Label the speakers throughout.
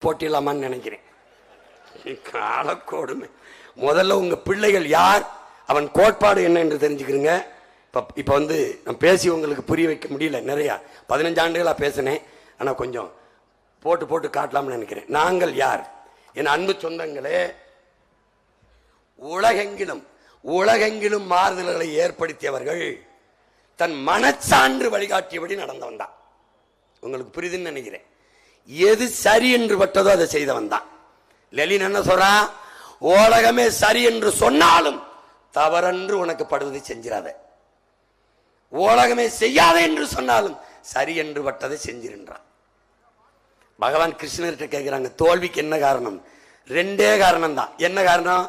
Speaker 1: போட்டிடலாமான்னு நினைக்கிறேன். காலக்கோடுமை. முதல்ல உங்க பிள்ளைகள் யார், அவன் கோட்பாடு என்ன என்று தெரிஞ்சுக்கிறீங்க. இப்ப வந்து நான் பேசி உங்களுக்கு புரிய வைக்க முடியல. நிறைய 15 ஆண்டுகளா பேசினேன். ஆனா கொஞ்சம் போட்டு போட்டு காட்டலாம்னு நினைக்கிறேன். நாங்கள் யார்? என் அன்பு சொந்தங்களே, உலகெங்கிலும் மாறுதல்களை ஏற்படுத்தியவர்கள் தன் மனச்சான்று வழிகாட்டியபடி நடந்தவன் தான். உங்களுக்கு புரியுதுன்னு நினைக்கிறேன். எது சரி என்று பட்டதோ அதை செய்தவன் தான். லெனின் என்ன சொல்றான்? உலகமே சரி என்று சொன்னாலும் தவறென்று உனக்கு படுவதை செஞ்சிடாத. உலகமே செய்யாத என்று சொன்னாலும் சரி என்று பட்டதை செஞ்சிருன்றான். பகவான் கிருஷ்ணர்கிட்ட கேட்கிறாங்க, தோல்விக்கு என்ன காரணம்? 2 காரணம் தான். என்ன காரணம்?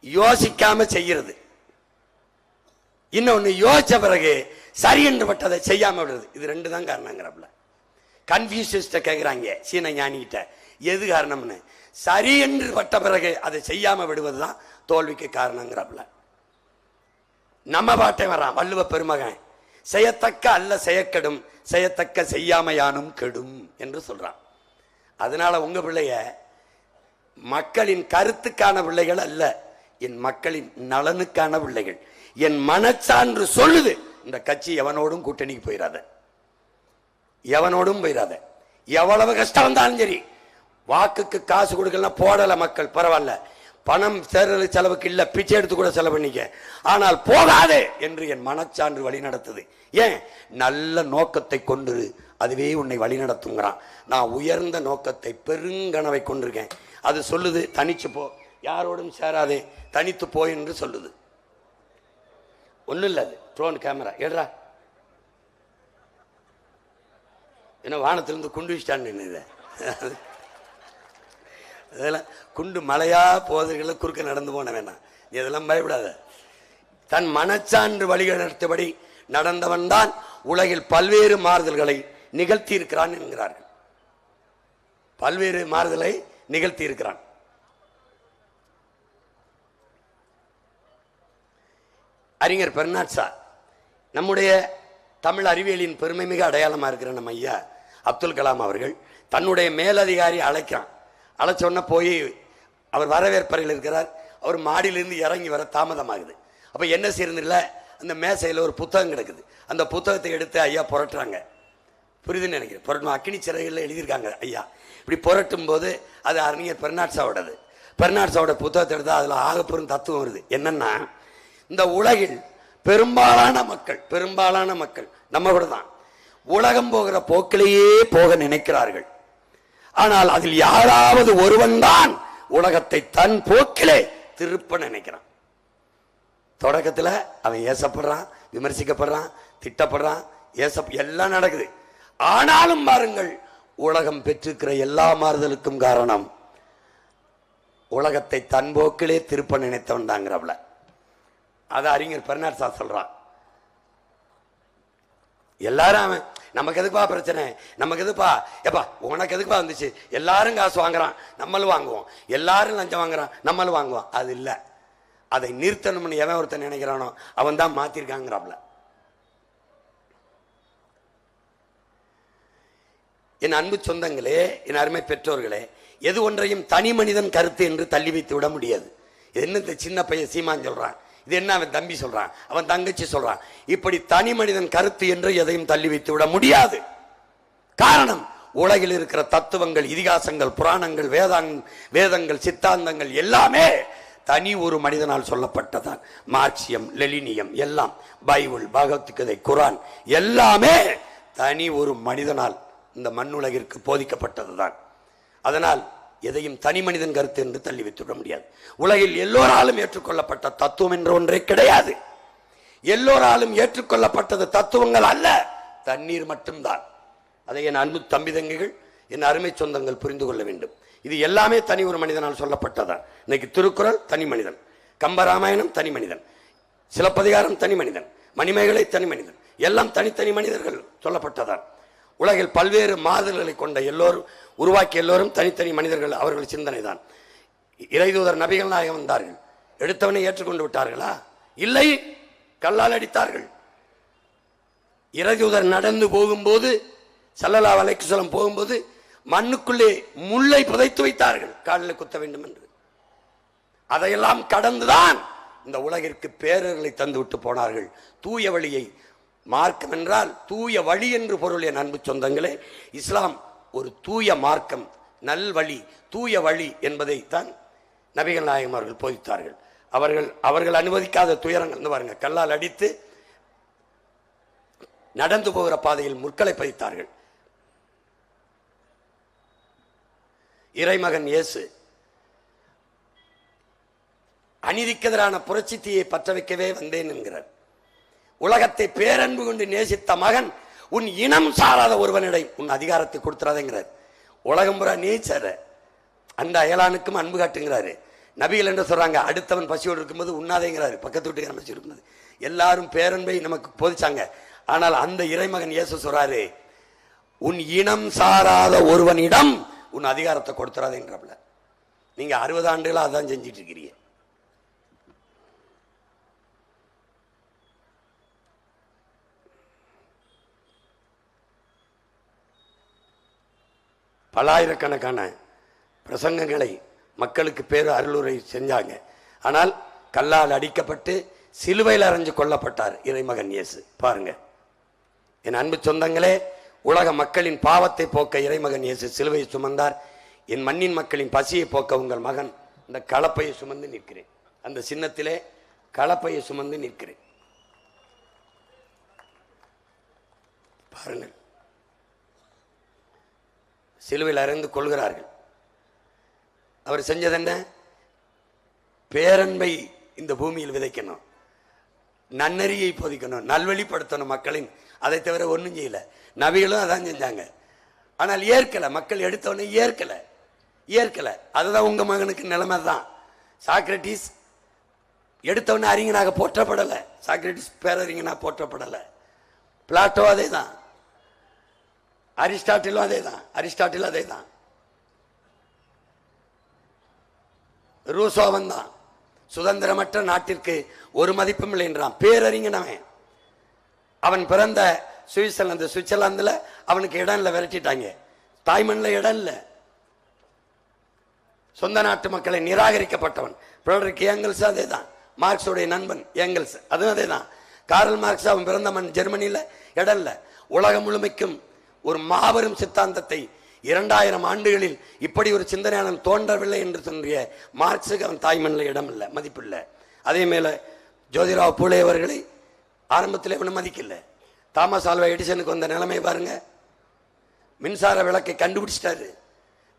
Speaker 1: யோசிக்காம செய்யறது. இன்னொன்னு யோசிச்ச பிறகு சரி என்று பட்டதை செய்யாம விடுறது. இது 2 தான் காரணங்கிறப்பல. கன்ஃபியூஷியஸ்ட கேட்கிறாங்க சீன ஞானிகிட்ட, எது காரணம்னு. சரி என்று பட்ட பிறகு அதை செய்யாம விடுவதுதான் தோல்விக்கு காரணங்கிறப்பல. நம்ம பாட்டை வர்றான் வள்ளுவ பெருமகன், செய்யத்தக்க அல்ல செய்யக்கெடும், செய்யத்தக்க செய்யாமையானும் கெடும் என்று சொல்றான். அதனால உங்க பிள்ளைய மக்களின் கருத்துக்கான பிள்ளைகள் அல்ல, என் மக்களின் நலனுக்கான பிள்ளைகள். என் மனச்சான்று சொல்லுது, இந்த கட்சி எவனோடும் கூட்டணிக்கு போயிடாத, எவனோடும் போயிடாத. எவ்வளவு கஷ்டம் வந்தாலும் சரி, வாக்குக்கு காசு கொடுக்கலாம் போடல மக்கள், பரவாயில்ல, பணம் தேர்தல் செலவுக்கு இல்ல, பிச்சை எடுத்து கூட செலவு பண்ணிக்க, ஆனால் போகாதே என்று என் மனச்சான்று வழி நடத்துது. ஏன்? நல்ல நோக்கத்தை கொண்டு அதுவே உன்னை வழி நடத்துங்கிறான். நான் உயர்ந்த நோக்கத்தை, பெருங்கனவை கொண்டிருக்கேன். அது சொல்லுது, தனிச்சு போ, யாரோடும் சேராதே, தனித்து போ என்று சொல்லுது. ஒன்னும் இல்ல, அது ட்ரோன் கேமரா எடுறா. என்ன வானத்திலிருந்து குண்டு வச்சிட்டான்னு நின்னுது. அதெல்லாம் குண்டு மலையா போதல்களை குறுக்க நடந்து போன வேணாம், இதெல்லாம் பயப்படாத. தன் மனச்சான்று வழிநடத்தபடி நடந்தவன் தான் உலகில் பல்வேறு மாறுதல்களை நிகழ்த்தி இருக்கிறான் என்கிறார்கள். பல்வேறு மாறுதலை நிகழ்த்தி இருக்கிறான். அறிஞர் பெர்னாட்ஷா, நம்முடைய தமிழ் அறிவியலின் பெருமை மிக அடையாளமா இருக்கிற நம்ம ஐயா அப்துல் கலாம் அவர்கள் தன்னுடைய மேலதிகாரி அழைக்கிறான். அழைச்சோன்னா போய் அவர் வரவேற்பறையில் இருக்கிறார். அவர் மாடியிலிருந்து இறங்கி வர தாமதமாகுது. அப்ப என்ன செய்யறதில்ல, அந்த மேசையில் ஒரு புத்தகம் கிடக்குது. அந்த புத்தகத்தை எடுத்து ஐயா புரட்டுறாங்க. புரியுதுன்னு நினைக்கிறேன். புரட்டும் அக்கினி சிறைகளில் எழுதியிருக்காங்க ஐயா. இப்படி புரட்டும் போது அது அறிஞர் பெர்னாட்ஷாவோடது. பெர்னாட்ஷாவோட புத்தகத்தை எடுத்தால் அதில் ஆகப்பெரும் தத்துவம் வருது. என்னன்னா, இந்த உலகில் பெரும்பாலான மக்கள் நம்ம கூட தான் உலகம் போகிற போக்கிலேயே போக நினைக்கிறார்கள். ஆனால் அதில் யாராவது ஒருவன் தான் உலகத்தை தன் போக்கிலே திருப்ப நினைக்கிறான். தொடக்கத்தில் அவன் ஏசப்படுறான், விமர்சிக்கப்படுறான், திட்டப்படுறான், எல்லாம் நடக்குது. ஆனாலும் பாருங்கள், உலகம் பெற்றிருக்கிற எல்லா மாறுதலுக்கும் காரணம் உலகத்தை தன் போக்கிலே திருப்ப நினைத்தவன் தாங்கிறவள. அதை அறிஞர் பெர்னாட்ஷா சொல்றான். எல்லாரும் அவன் நமக்கு எதுக்குப்பா பிரச்சனை, நமக்கு எதுப்பா, எப்பா உனக்கு எதுக்குப்பா வந்துச்சு, எல்லாரும் காசு வாங்குறான் நம்மளும் வாங்குவோம், எல்லாரும் லஞ்சம் வாங்குறான் நம்மளும் வாங்குவோம். அது இல்லை, அதை நிறுத்தணும்னு எவன் ஒருத்தன் நினைக்கிறானோ அவன் தான் மாத்திருக்காங்கிறாப்ல. என் அன்பு சொந்தங்களே, என் அருமை பெற்றோர்களே, எது ஒன்றையும் தனி மனிதன் கருத்து என்று தள்ளி வைத்து விட முடியாது. என்ன இந்த சின்ன பையன் சீமான் சொல்றான், இது என்ன அவன் தம்பி சொல்றான், அவன் தங்கச்சி சொல்றான், இப்படி தனி மனிதன் கருத்து என்று எதையும் தள்ளி வைத்து விட முடியாது. காரணம், உலகில் இருக்கிற தத்துவங்கள், இதிகாசங்கள், புராணங்கள், வேதங்கள், சித்தாந்தங்கள் எல்லாமே தனி ஒரு மனிதனால் சொல்லப்பட்டதான். மார்க்சியம், லெனினியம் எல்லாம், பைபிள், பகவத்கீதை, குரான் எல்லாமே தனி ஒரு மனிதனால் இந்த மண்ணுலகிற்கு போதிக்கப்பட்டதுதான். அதனால் எதையும் தனி மனிதன் கருத்து என்று தள்ளி வைத்துவிட முடியாது. உலகில் எல்லோராலும் ஏற்றுக்கொள்ளப்பட்ட தத்துவம் என்ற ஒன்றே கிடையாது. எல்லோராலும் ஏற்றுக்கொள்ளப்பட்டது தத்துவங்கள் அல்ல, தண்ணீர் மட்டும்தான். அதை என் அன்பு தம்பி தங்கைகள், என் அருமை சொந்தங்கள் புரிந்து கொள்ள வேண்டும். இது எல்லாமே தனி ஒரு மனிதனால் சொல்லப்பட்டதான். இன்னைக்கு திருக்குறள் தனி மனிதன், கம்பராமாயணம் தனி மனிதன், சிலப்பதிகாரம் தனி மனிதன், மணிமேகலை தனி மனிதன், எல்லாம் தனித்தனி மனிதர்கள் சொல்லப்பட்டதான். உலகில் பல்வேறு மாறுதல்களை கொண்ட எல்லோரும் உருவாக்கிய எல்லோரும் தனித்தனி மனிதர்கள். அவர்கள் சிந்தனை தான். இறைதூதர் நபிகள் நாயகம் வந்தார்கள், எடுத்தவனை ஏற்றுக்கொண்டு விட்டார்களா? இல்லை, கல்லால் அடித்தார்கள். இறைதூதர் நடந்து போகும்போது, ஸல்லல்லாஹு அலைஹி வஸல்லம் போகும்போது மண்ணுக்குள்ளே முள்ளை புதைத்து வைத்தார்கள் காலில் குத்த வேண்டும் என்று. அதையெல்லாம் கடந்துதான் இந்த உலகிற்கு பேரர்களை தந்து விட்டு போனார்கள். தூய வழியை, மார்க்கம் என்றால் தூய வழி என்று பொருள். என் அன்பு சொந்தங்களே, இஸ்லாம் ஒரு தூய மார்க்கம், நல்வழி, தூய வழி என்பதை தான் நபிகள் நாயகம் அவர்கள் போதித்தார்கள். அவர்கள் அனுமதிக்காத துயரங்கள் பாருங்க, கல்லால் அடித்து நடந்து போகிற பாதையில் முற்களை பதித்தார்கள். இறைமகன் இயேசு அநீதிக்கெதிரான புரட்சி தீயை பற்ற வைக்கவே வந்தேன் என்கிறார். உலகத்தை பேரன்பு கொண்டு நேசித்த மகன் உன் இனம் சாராத ஒருவனிடை உன் அதிகாரத்தை கொடுத்துறாதேங்கிறார். உலகம் புறா நேச்சர அந்த அயலானுக்கும் அன்பு காட்டுங்கிறாரு. நபிகள் என்று சொல்றாங்க, அடுத்தவன் பசியோடு இருக்கும்போது உண்ணாதேங்கிறாரு, பக்கத்து வீட்டுக்கு பசி இருக்கும்போது. எல்லாரும் பேரன்பை நமக்கு போதிச்சாங்க. ஆனால் அந்த இறைமகன் இயேசு சொல்றாரு, உன் இனம் சாராத ஒருவனிடம் உன் அதிகாரத்தை கொடுத்துறாதேங்கிறப்பல. நீங்க 60 ஆண்டுகளா அதான் செஞ்சிட்டு இருக்கிறீங்க. பல்லாயிரக்கணக்கான பிரசங்கங்களை மக்களுக்கு பேரு அருளுரை செஞ்சாங்க. ஆனால் கல்லால் அடிக்கப்பட்டு சிலுவையில் அறைஞ்சு கொல்லப்பட்டார் இறைமகன் இயேசு. பாருங்க என் அன்பு சொந்தங்களே, உலக மக்களின் பாவத்தை போக்க இறைமகன் இயேசு சிலுவையை சுமந்தார். என் மண்ணின் மக்களின் பசியை போக்க உங்கள் மகன் இந்த கலப்பையை சுமந்து நிற்கிறேன். அந்த சின்னத்திலே கலப்பையை சுமந்து நிற்கிறேன். பாருங்கள், சிலுவையில் அறைந்து கொள்கிறார்கள். அவர் செஞ்சது என்ன? பேரன்பை இந்த பூமியில் விதைக்கணும், நன்னறியை போதிக்கணும், நல்வழிப்படுத்தணும் மக்களின். அதை தவிர ஒன்றும் செய்யல. நபிகளும் அதான் செஞ்சாங்க. ஆனால் ஏற்கல, மக்கள் எடுத்தவொடனே ஏற்கல. அதுதான் உங்க மகனுக்கு நிலைமை தான். சாக்ரட்டிஸ் எடுத்தவொடனே அறிஞனாக போற்றப்படலை. சாக்ரட்டிஸ் பேரறிஞனாக போற்றப்படலை. பிளாட்டோ அதே தான், அரிஸ்டாட்டிலும் அதே தான், ரூசோவன் தான். சுதந்திரமற்ற நாட்டிற்கு ஒரு மதிப்பும் இல்லை என்றான். பேரறிஞனவன். அவன் பிறந்த சுவிட்சர்லாந்துல அவனுக்கு இடம் இல்லை, விரட்டிட்டாங்க. தாய்மண்ல இடம் இல்லை. சொந்த நாட்டு மக்களை நிராகரிக்கப்பட்டவன். ஃப்ரெடரிக் ஏங்கல்ஸ் அதே தான், மார்க்ஸோடைய நண்பன் ஏங்கல்ஸ், அதுவும் அதே தான். கார்ல் மார்க்ஸ் அவன் பிறந்த மண் ஜெர்மனியில் இடம் இல்லை. உலகம் முழுமைக்கும் ஒரு மாபெரும் சித்தாந்தத்தை 2000 ஆண்டுகளில் இப்படி ஒரு சிந்தனையாளன் தோன்றவில்லை என்று சொல்றிய மார்க்ஸுக்கு அவன் தாய்மண்ணில் இடம் இல்லை, மதிப்பில்லை. அதே மேல ஜோதிராவ் பூலே அவர்களை ஆரம்பத்தில் இவனை மதிக்கல. தாமஸ் ஆல்வா எடிசனுக்கு வந்த நிலைமை பாருங்க. மின்சார விளக்கை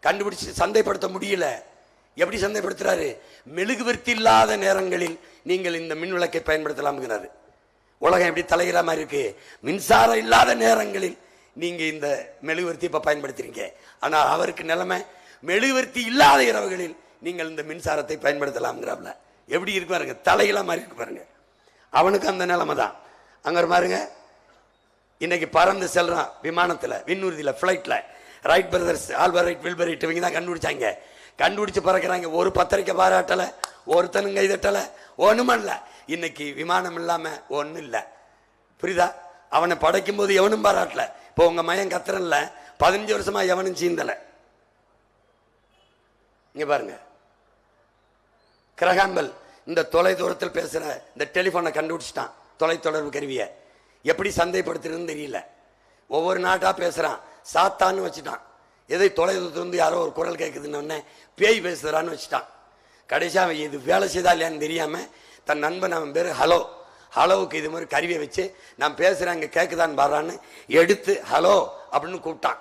Speaker 1: கண்டுபிடிச்சு சந்தைப்படுத்த முடியல. எப்படி சந்தைப்படுத்துறாரு? மெழுகுவர்த்தி இல்லாத நேரங்களில் நீங்கள் இந்த மின் விளக்கை பயன்படுத்தலாம்ங்கிறாரு. உலகம் எப்படி தலைகிற மாதிரி இருக்கு. மின்சாரம் இல்லாத நேரங்களில் நீங்க இந்த மெழுகுவர்த்தி இப்ப பயன்படுத்துறீங்க. ஆனால் அவருக்கு நிலைமை, மெழுகுவர்த்தி இல்லாத இரவுகளில் நீங்கள் இந்த மின்சாரத்தை பயன்படுத்தலாம்ங்கிறாப்ல. எப்படி இருக்கு பாருங்க, தலையில மாதிரி இருக்கு பாருங்க. அவனுக்கு அந்த நிலைமை தான். அங்க பாருங்க, இன்னைக்கு பறந்து செல்றான் விமானத்துல, விண்ணூர்தியில, பிளைட்ல. ரைட் பிரதர்ஸ், ஆல்பர் ரைட், வில்பர் ரைட், இவங்க தான் கண்டுபிடிச்சாங்க. கண்டுபிடிச்சு பறக்கிறாங்க. ஒரு பத்திரிக்கை பாராட்டல, ஒருத்தனுங்க கைதட்டல, ஒண்ணும் இல்ல. இன்னைக்கு விமானம் இல்லாம ஒன்னும் இல்ல. புரியுதா? அவனை படைக்கும் போது எவனும் பாராட்டல. இப்போ உங்க மயம் கத்துறன்ல, 15 வருஷமா எவனும் சீந்தல. இங்க பாருங்க, கிரகாம்பல் இந்த தொலை தூரத்தில் பேசுற இந்த டெலிபோனை கண்டுபிடிச்சிட்டான். தொலை தொடர்பு கருவியை எப்படி சந்தைப்படுத்துறதுன்னு தெரியல. ஒவ்வொரு நாட்டா பேசுறான். சாத்தான்னு வச்சுட்டான். எதை தொலை தூரத்திலிருந்து யாரோ ஒரு குரல் கேட்குதுன்னு பேய் பேசுறான்னு வச்சுட்டான். கடைசியா இது வேலை செய்தா இல்லையான்னு தெரியாம தன் நண்பன், அவன் பேரு ஹலோவுக்கு இது மாதிரி கருவியை வச்சு நான் பேசுறேன் இங்க கேட்குதான்னு பாடுறான்னு எடுத்து ஹலோ அப்படின்னு கூப்பிட்டான்.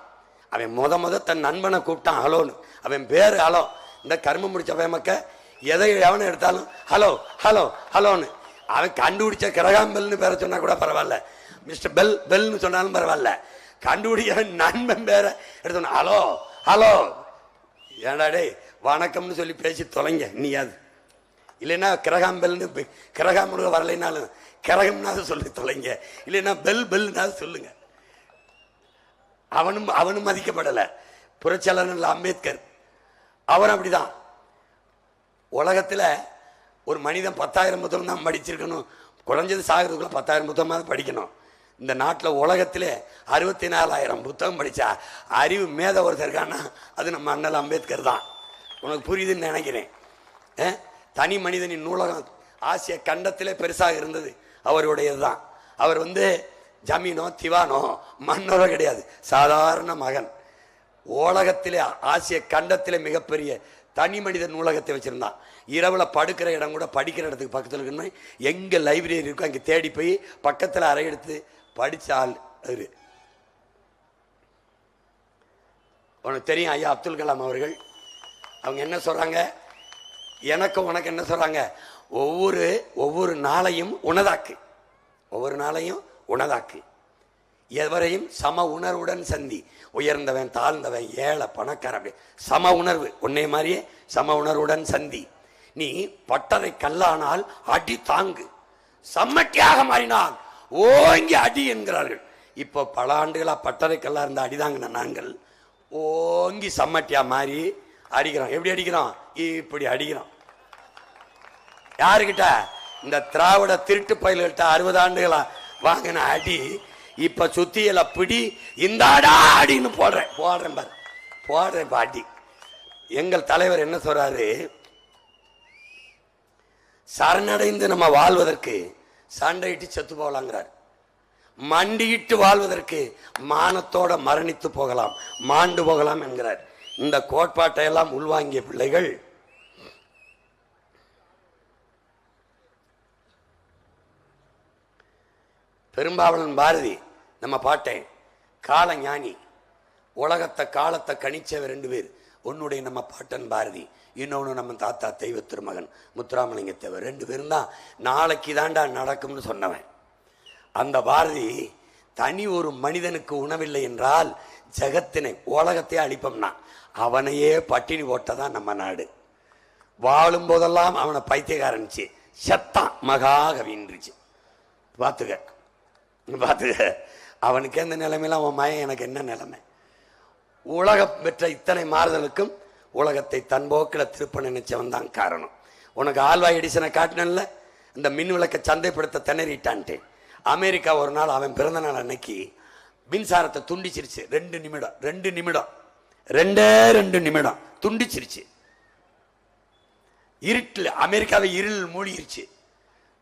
Speaker 1: அவன் முத தன் நண்பனை கூப்பிட்டான் ஹலோன்னு. அவன் பேரு ஹலோ. இந்த கர்மம் முடிச்ச பயமக்க எதை எவனை எடுத்தாலும் ஹலோ ஹலோ ஹலோன்னு. அவன் கண்டுபிடிச்ச கிரகாம்பெல்னு பேர சொன்னா கூட பரவாயில்ல, மிஸ்டர் பெல்னு சொன்னாலும் பரவாயில்ல. கண்டுபிடிச்ச நண்பன் பேர எடுத்தோம் ஹலோ ஹலோ. ஏண்டா டே வணக்கம்னு சொல்லி பேசி தொலைங்க நீயாது. இல்லைன்னா கிரகாம்பெல்னு கிரகாம்பல் வரலைன்னாலும் கிரகம்னாவது சொல்லி தொலைங்க. இல்லைன்னா பெல்னாவது சொல்லுங்க. அவனும் மதிக்கப்படலை. புரட்சியாளர் அம்பேத்கர் அவர் அப்படிதான். உலகத்துல ஒரு மனிதன் 10,000 புத்தகம் தான் படிச்சிருக்கணும். குறைஞ்சது சாகிறதுக்குள்ள 10,000 புத்தகமாவது படிக்கணும். இந்த நாட்டில் உலகத்திலே 64,000 புத்தகம் படித்தா அறிவு மேத ஒருத்தர் இருக்கான்னா அது நம்ம அண்ணல் அம்பேத்கர் தான். உனக்கு புரியுதுன்னு நினைக்கிறேன். தனி மனிதனின் நூலகம் ஆசிய கண்டத்திலே பெருசாக இருந்தது அவருடையது தான். அவர் ஜமீனோ திவானோ மன்னரோ கிடையாது, சாதாரண மகன். உலகத்திலே ஆசிய கண்டத்திலே மிகப்பெரிய தனி மனித நூலகத்தை வச்சிருந்தான். இரவுல படுக்கிற இடம் கூட படிக்கிற இடத்துக்கு பக்கத்தில் இருக்கணும். எங்க லைப்ரரி இருக்கும் அங்கே தேடி போய் பக்கத்தில் அறை எடுத்து படிச்ச ஆள் அவரு. உனக்கு தெரியும் ஐயா அப்துல் கலாம் அவர்கள். அவங்க என்ன சொல்றாங்க, எனக்கு உனக்கு என்ன சொல்றாங்க, ஒவ்வொரு நாளையும் உணதாக்கு, ஒவ்வொரு நாளையும் உணதாக்கு, எவரையும் சம உணர்வுடன் சந்தி, உயர்ந்தவன் தாழ்ந்தவன் ஏழை பணக்காரன் சம உணர்வு, உன்னை மாதிரியே சம உணர்வுடன் சந்தி. நீ பட்டறை கல்லானால் அடி தாங்கு, சம்மட்டியாக மாறினால் ஓங்கி அடி என்கிறார்கள். இப்போ பல ஆண்டுகளா பட்டறை கல்லா இருந்த அடிதாங்கின நாங்கள் ஓங்கி சம்மட்டியா மாறி அடிக்கிறோம். எப்படி அடிக்கிறோம்? இப்படி அடிக்கிறோம். யாருக்கிட்ட? இந்த திராவிட திருட்டு பயில்கிட்ட 60 ஆண்டுகளா வாங்கின அடி இப்ப சுத்தியில பிடி இந்த அடின்னு போடுறேன் போடுறேன் பாட்டி. எங்கள் தலைவர் என்ன சொல்றாரு, சரணடைந்து நம்ம வாழ்வதற்கு சண்டையிட்டு செத்து போகலாங்கிறார். மண்டியிட்டு வாழ்வதற்கு மானத்தோட மரணித்து போகலாம், மாண்டு போகலாம் என்கிறார். இந்த கோட்பாட்டை எல்லாம் உள்வாங்கிய பிள்ளைகள் பெரும்பாவளன் பாரதி நம்ம பாட்டேன் கால ஞானி, உலகத்தை காலத்தை கணிச்சவர் 2 பேர். ஒன்னுடைய நம்ம பாட்டன் பாரதி, இன்னொன்று நம்ம தாத்தா தெய்வ திருமகன் முத்துராமலிங்க தேவர். 2 பேரும் தான் நாளைக்கு தாண்டா நடக்கும்னு சொன்னவன். அந்த பாரதி தனி ஒரு மனிதனுக்கு உணவில்லை என்றால் ஜெகத்தினை உலகத்தையே அழிப்போம்னா அவனையே பட்டினி போட்டதான் நம்ம நாடு. வாழும் போதெல்லாம் அவனை பைத்தியக்காரன்ச்சு, செத்தான் மகாகவின்றுச்சு. பார்த்துக்க அவனுக்கு எந்த நிலைமையில அவன் மயம் எனக்கு என்ன நிலைமை? உலகம் பெற்ற இத்தனை மாறுதலுக்கும் உலகத்தை தன்போக்கில் திருப்ப நினைச்சவன் தான் காரணம். உனக்கு ஆல்வாய் எடிசனை காட்டினல்ல, இந்த மின் விளக்கை சந்தைப்படுத்த திணறிட்டான்ட்டு. அமெரிக்கா ஒரு நாள் அவன் பிறந்த நாள் அன்னைக்கு மின்சாரத்தை துண்டிச்சிருச்சு. 2 நிமிடம் துண்டிச்சிருச்சு. இருட்டில் அமெரிக்காவை இருள் மூழ்கிருச்சு.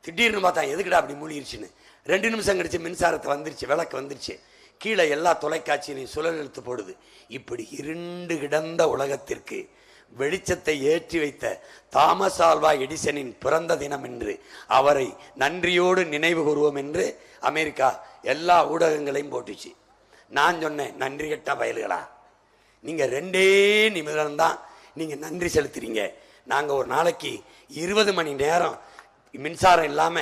Speaker 1: திடீர்னு பார்த்தா எதுக்குடா அப்படி மூழ்கிருச்சுன்னு 2 நிமிஷம் கழிச்சு மின்சாரத்தை வந்துருச்சு, விளக்கு வந்துருச்சு. கீழே எல்லா தொலைக்காட்சியிலையும் சுழல் இழுத்து போடுது. இப்படி இருண்டு கிடந்த உலகத்திற்கு வெளிச்சத்தை ஏற்றி வைத்த தாமஸ் ஆல்வா எடிசனின் பிறந்த தினம் என்று அவரை நன்றியோடு நினைவு கூறுவோம் என்று அமெரிக்கா எல்லா ஊடகங்களையும் போட்டுச்சு. நான் சொன்னேன், நன்றி கெட்ட பயல்களா, நீங்க 2 நிமிடம் தான் நீங்க நன்றி செலுத்துறீங்க. நாங்க ஒரு நாளைக்கு 20 மணி நேரம் மின்சாரம் இல்லாம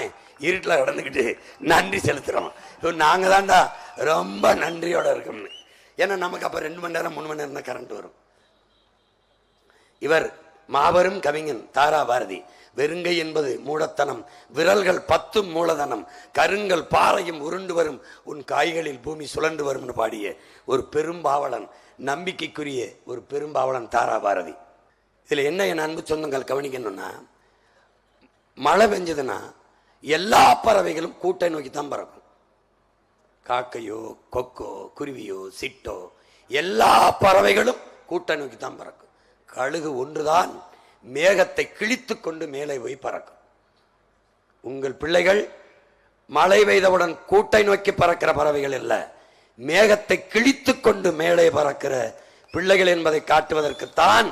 Speaker 1: இருட்டில் கடந்துக்கிட்டு நன்றி செலுத்துறோம். இப்போ நாங்க தான்டா ரொம்ப நன்றியோட இருக்கோம்னு. ஏன்னா நமக்கு அப்ப 2 மணி நேரம் 3 மணி நேரம் தான் கரண்ட் வரும். இவர் மாபெரும் கவிஞன் தாரா பாரதி. வெறுங்கை என்பது மூடத்தனம், விரல்கள் 10 மூலதனம், கருங்கல் பாறையும் உருண்டு வரும், உன் காய்களில் பூமி சுழண்டு வரும்னு பாடிய ஒரு பெரும்பாவளன், நம்பிக்கைக்குரிய ஒரு பெரும்பாவளன் தாரா பாரதி. இதுல என்ன என் அன்பு சொந்தங்கள் கவனிக்கணும்னா, மழை பெஞ்சதுன்னா எல்லா பறவைகளும் கூட்டை நோக்கி தான் பறக்கும். காக்கையோ கொக்கோ குருவியோ சிட்டோ எல்லா பறவைகளும் கூட்டை நோக்கி தான் பறக்கும். கழுகு ஒன்றுதான் மேகத்தை கிழித்து கொண்டு மேலே போய் பறக்கும். உங்கள் பிள்ளைகள் மழை பெய்தவுடன் கூட்டை நோக்கி பறக்கிற பறவைகள் அல்ல, மேகத்தை கிழித்து கொண்டு மேலே பறக்கிற பிள்ளைகள் என்பதை காட்டுவதற்குத்தான்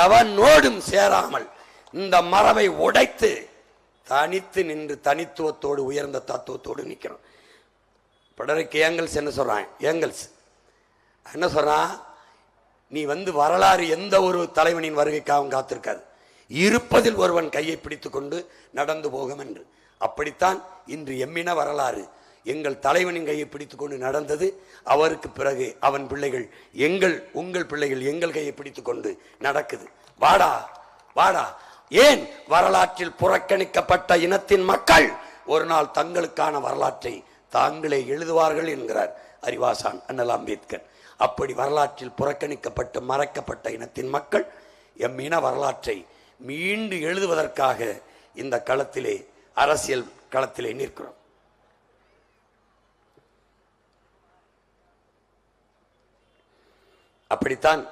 Speaker 1: எவனோடும் சேராமல் இந்த மரபை உடைத்து தனித்து நின்று தனித்துவத்தோடு உயர்ந்த தத்துவத்தோடு நிற்கிறோம். படரைக்கு ஏங்கல்ஸ் என்ன சொல்றான்? ஏங்கல்ஸ் என்ன சொல்றான்? நீ வரலாறு எந்த ஒரு தலைவனின் வருகைக்காகவும் காத்திருக்காது, இருப்பதில் ஒருவன் கையை பிடித்து கொண்டு நடந்து போகும் என்று. அப்படித்தான் இன்று எம்மின வரலாறு எங்கள் தலைவனின் கையை பிடித்து கொண்டு நடந்தது. அவருக்கு பிறகு அவன் பிள்ளைகள் உங்கள் பிள்ளைகள் எங்கள் கையை பிடித்து கொண்டு நடக்குது. வாடா வாடா. ஏன்? வரலாற்றில் புறக்கணிக்கப்பட்ட இனத்தின் மக்கள் ஒரு நாள் தங்களுக்கான வரலாற்றை தாங்களே எழுதுவார்கள் என்கிறார் அறிவாசான் அண்ணல் அம்பேத்கர். அப்படி வரலாற்றில் புறக்கணிக்கப்பட்டு மறைக்கப்பட்ட இனத்தின் மக்கள் எம் இன வரலாற்றை மீண்டு எழுதுவதற்காக இந்த களத்திலே அரசியல் களத்திலே நிற்கிறோம். அப்படித்தான்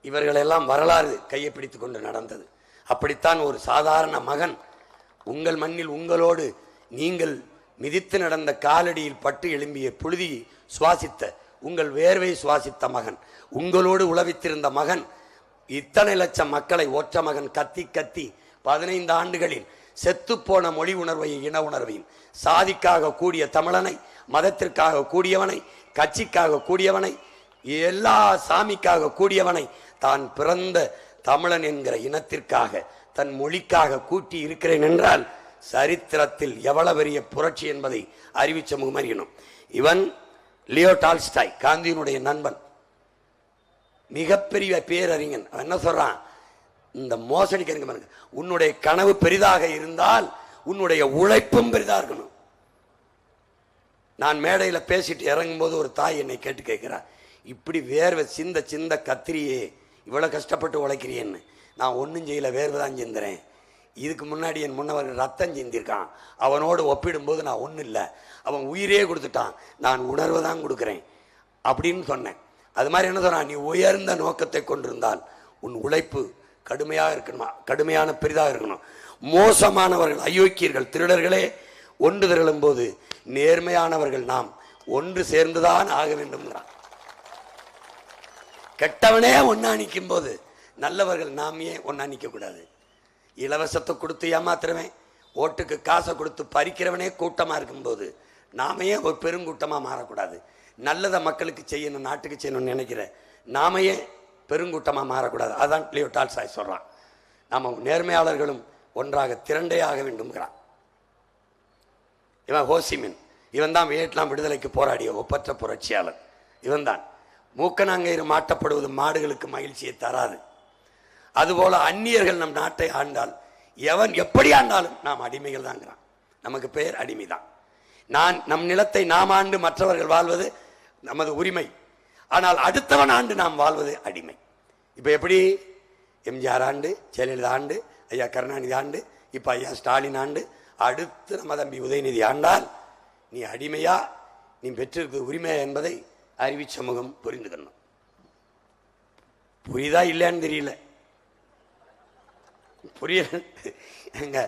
Speaker 1: இவர்களெல்லாம் வரலாறு கையை பிடித்து கொண்டு நடந்தது. அப்படித்தான் ஒரு சாதாரண மகன் உங்கள் மண்ணில் உங்களோடு நீங்கள் மிதித்து நடந்த காலடியில் பட்டு எழும்பிய புழுதி சுவாசித்த உங்கள் வேர்வை சுவாசித்த மகன், உங்களோடு உழவித்திருந்த மகன், இத்தனை லட்சம் மக்களை ஒற்ற மகன் கத்தி கத்தி 15 ஆண்டுகளில் செத்துப்போன மொழி உணர்வையும் இன உணர்வையும், சாதிக்காக கூடிய தமிழனை, மதத்திற்காக கூடியவனை, கட்சிக்காக கூடியவனை, எல்லா சாமிக்காக கூடியவனை, தான் பிறந்த தமிழன் என்கிற இனத்திற்காக தன் மொழிக்காக கூட்டி இருக்கிறேன் என்றால் சரித்திரத்தில் எவ்வளவு பெரிய புரட்சி என்பதை அறிவிச்ச முகமறியணும். இவன் லியோ டால்ஸ்டாய், காந்தியினுடைய நண்பன், மிகப்பெரிய பேரறிஞன். அவன் என்ன சொல்றான்? இந்த மோசடிக்கு உன்னுடைய கனவு பெரிதாக இருந்தால் உன்னுடைய உழைப்பும் பெரிதாக இருக்கணும். நான் மேடையில் பேசிட்டு இறங்கும் போது ஒரு தாய் என்னை கேட்டு கேட்கிறார், இப்படி வேர்வை சிந்த சிந்த கத்திரியே இவ்வளவு கஷ்டப்பட்டு உழைக்கிறேன்னு. நான் ஒன்றும் செய்யல, வேர்வை தான் சிந்துறேன். இதுக்கு முன்னாடி என் முன்னவர்கள் ரத்தம் சிந்திருக்கான், அவனோடு ஒப்பிடும்போது நான் ஒன்றும் இல்லை, அவன் உயிரே கொடுத்துட்டான், நான் உணர்வை தான் கொடுக்குறேன் அப்படின்னு சொன்னேன். அது மாதிரி என்ன சொல்றான்? நீ உயர்ந்த நோக்கத்தை கொண்டிருந்தால் உன் உழைப்பு கடுமையாக இருக்கணுமா, கடுமையான பெரிதாக இருக்கணும். மோசமானவர்கள், அயோக்கியர்கள், திருடர்களே ஒன்று திரளும் போது நேர்மையானவர்கள் நாம் ஒன்று சேர்ந்துதான் ஆக வேண்டும்ங்கிறான். கெட்டவனே ஒன்னா நிற்கும் போது நல்லவர்கள் நாம் ஏன் ஒன்னா நிற்க கூடாது? இலவசத்தை கொடுத்து ஏமாத்துறவன், ஓட்டுக்கு காசை கொடுத்து பறிக்கிறவனே கூட்டமா இருக்கும்போது நாம ஏன் ஒரு பெருங்கூட்டமா மாறக்கூடாது? நல்லதை மக்களுக்கு செய்யணும், நாட்டுக்கு செய்யணும்னு நினைக்கிற நாம ஏன் பெருங்கூட்டமா மாறக்கூடாது? அதான் லியோ டால்ஸ்டாய் சொல்றான். நாம நேர்மையாளர்களும் ஒன்றாக திரண்டே ஆக வேண்டும்ங்கிறான். இவன் ஹோசிமின், இவன் தான் வியட்நாம் விடுதலைக்கு போராடிய ஒப்பற்ற புரட்சியாளர். இவன் தான் மூக்கநாங்கயிறு மாட்டப்படுவது மாடுகளுக்கு மகிழ்ச்சியை தராது. அதுபோல அந்நியர்கள் நம் நாட்டை ஆண்டால், எவன் எப்படி ஆண்டாலும் நாம் அடிமைகள் தாங்கிறான். நமக்கு பெயர் அடிமைதான். நம் நிலத்தை நாம் ஆண்டு மற்றவர்கள் வாழ்வது நமது உரிமை. ஆனால் அடுத்தவன் ஆண்டு நாம் வாழ்வது அடிமை. இப்ப எப்படி? எம்ஜிஆர் ஆண்டு, ஜெயலலிதா ஆண்டு, ஐயா கருணாநிதி ஆண்டு, இப்ப ஐயா ஸ்டாலின் ஆண்டு, அடுத்து நம்ம தம்பி உதயநிதி ஆண்டால் நீ அடிமையா, நீ பெற்றிருக்க உரிமையா என்பதை அறிவி சமூகம் புரிந்துக்கணும். புரியுதா இல்லையான்னு தெரியல. புரியல எங்க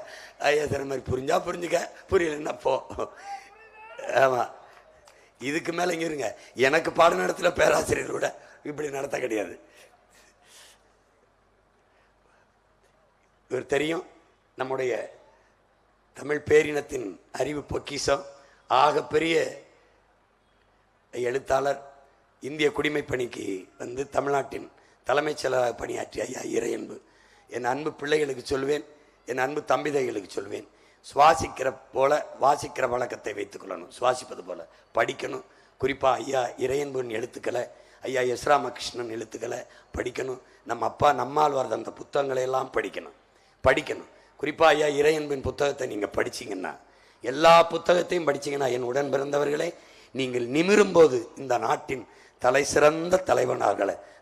Speaker 1: ஐயா சில மாதிரி புரிஞ்சா புரிஞ்சுக்க, புரியலன்னா போ. ஆமா, இதுக்கு மேல இங்க இருங்க. எனக்கு பாடம் நடத்துல பேராசிரியர் கூட இப்படி நடத்த கிடையாது. இவர் தெரியும், நம்முடைய தமிழ் பேரினத்தின் அறிவு பொக்கிஷம், ஆகப்பெரிய எழுத்தாளர், இந்திய குடிமைப் பணிக்கு வந்து தமிழ்நாட்டின் தலைமைச் செயலராக பணியாற்றிய ஐயா இறையன்பு. என் அன்பு பிள்ளைகளுக்கு சொல்வேன், என் அன்பு தம்பிதைகளுக்கு சொல்வேன், சுவாசிக்கிற போல வாசிக்கிற வழக்கத்தை வைத்துக் கொள்ளணும். சுவாசிப்பது போல படிக்கணும். குறிப்பாக ஐயா இறையன்புன் எழுத்துக்களை, ஐயா எஸ் ராமகிருஷ்ணன் எழுத்துக்களை படிக்கணும். நம்ம அப்பா நம்மாழ்வார் அந்த புத்தகங்களை எல்லாம் படிக்கணும். குறிப்பாக ஐயா இறையன்பின் புத்தகத்தை நீங்கள் படிச்சிங்கன்னா, எல்லா புத்தகத்தையும் படிச்சிங்கன்னா, என் உடன் பிறந்தவர்களே, நீங்கள் நிமிரும் போது இந்த நாட்டின் தலை சிறந்த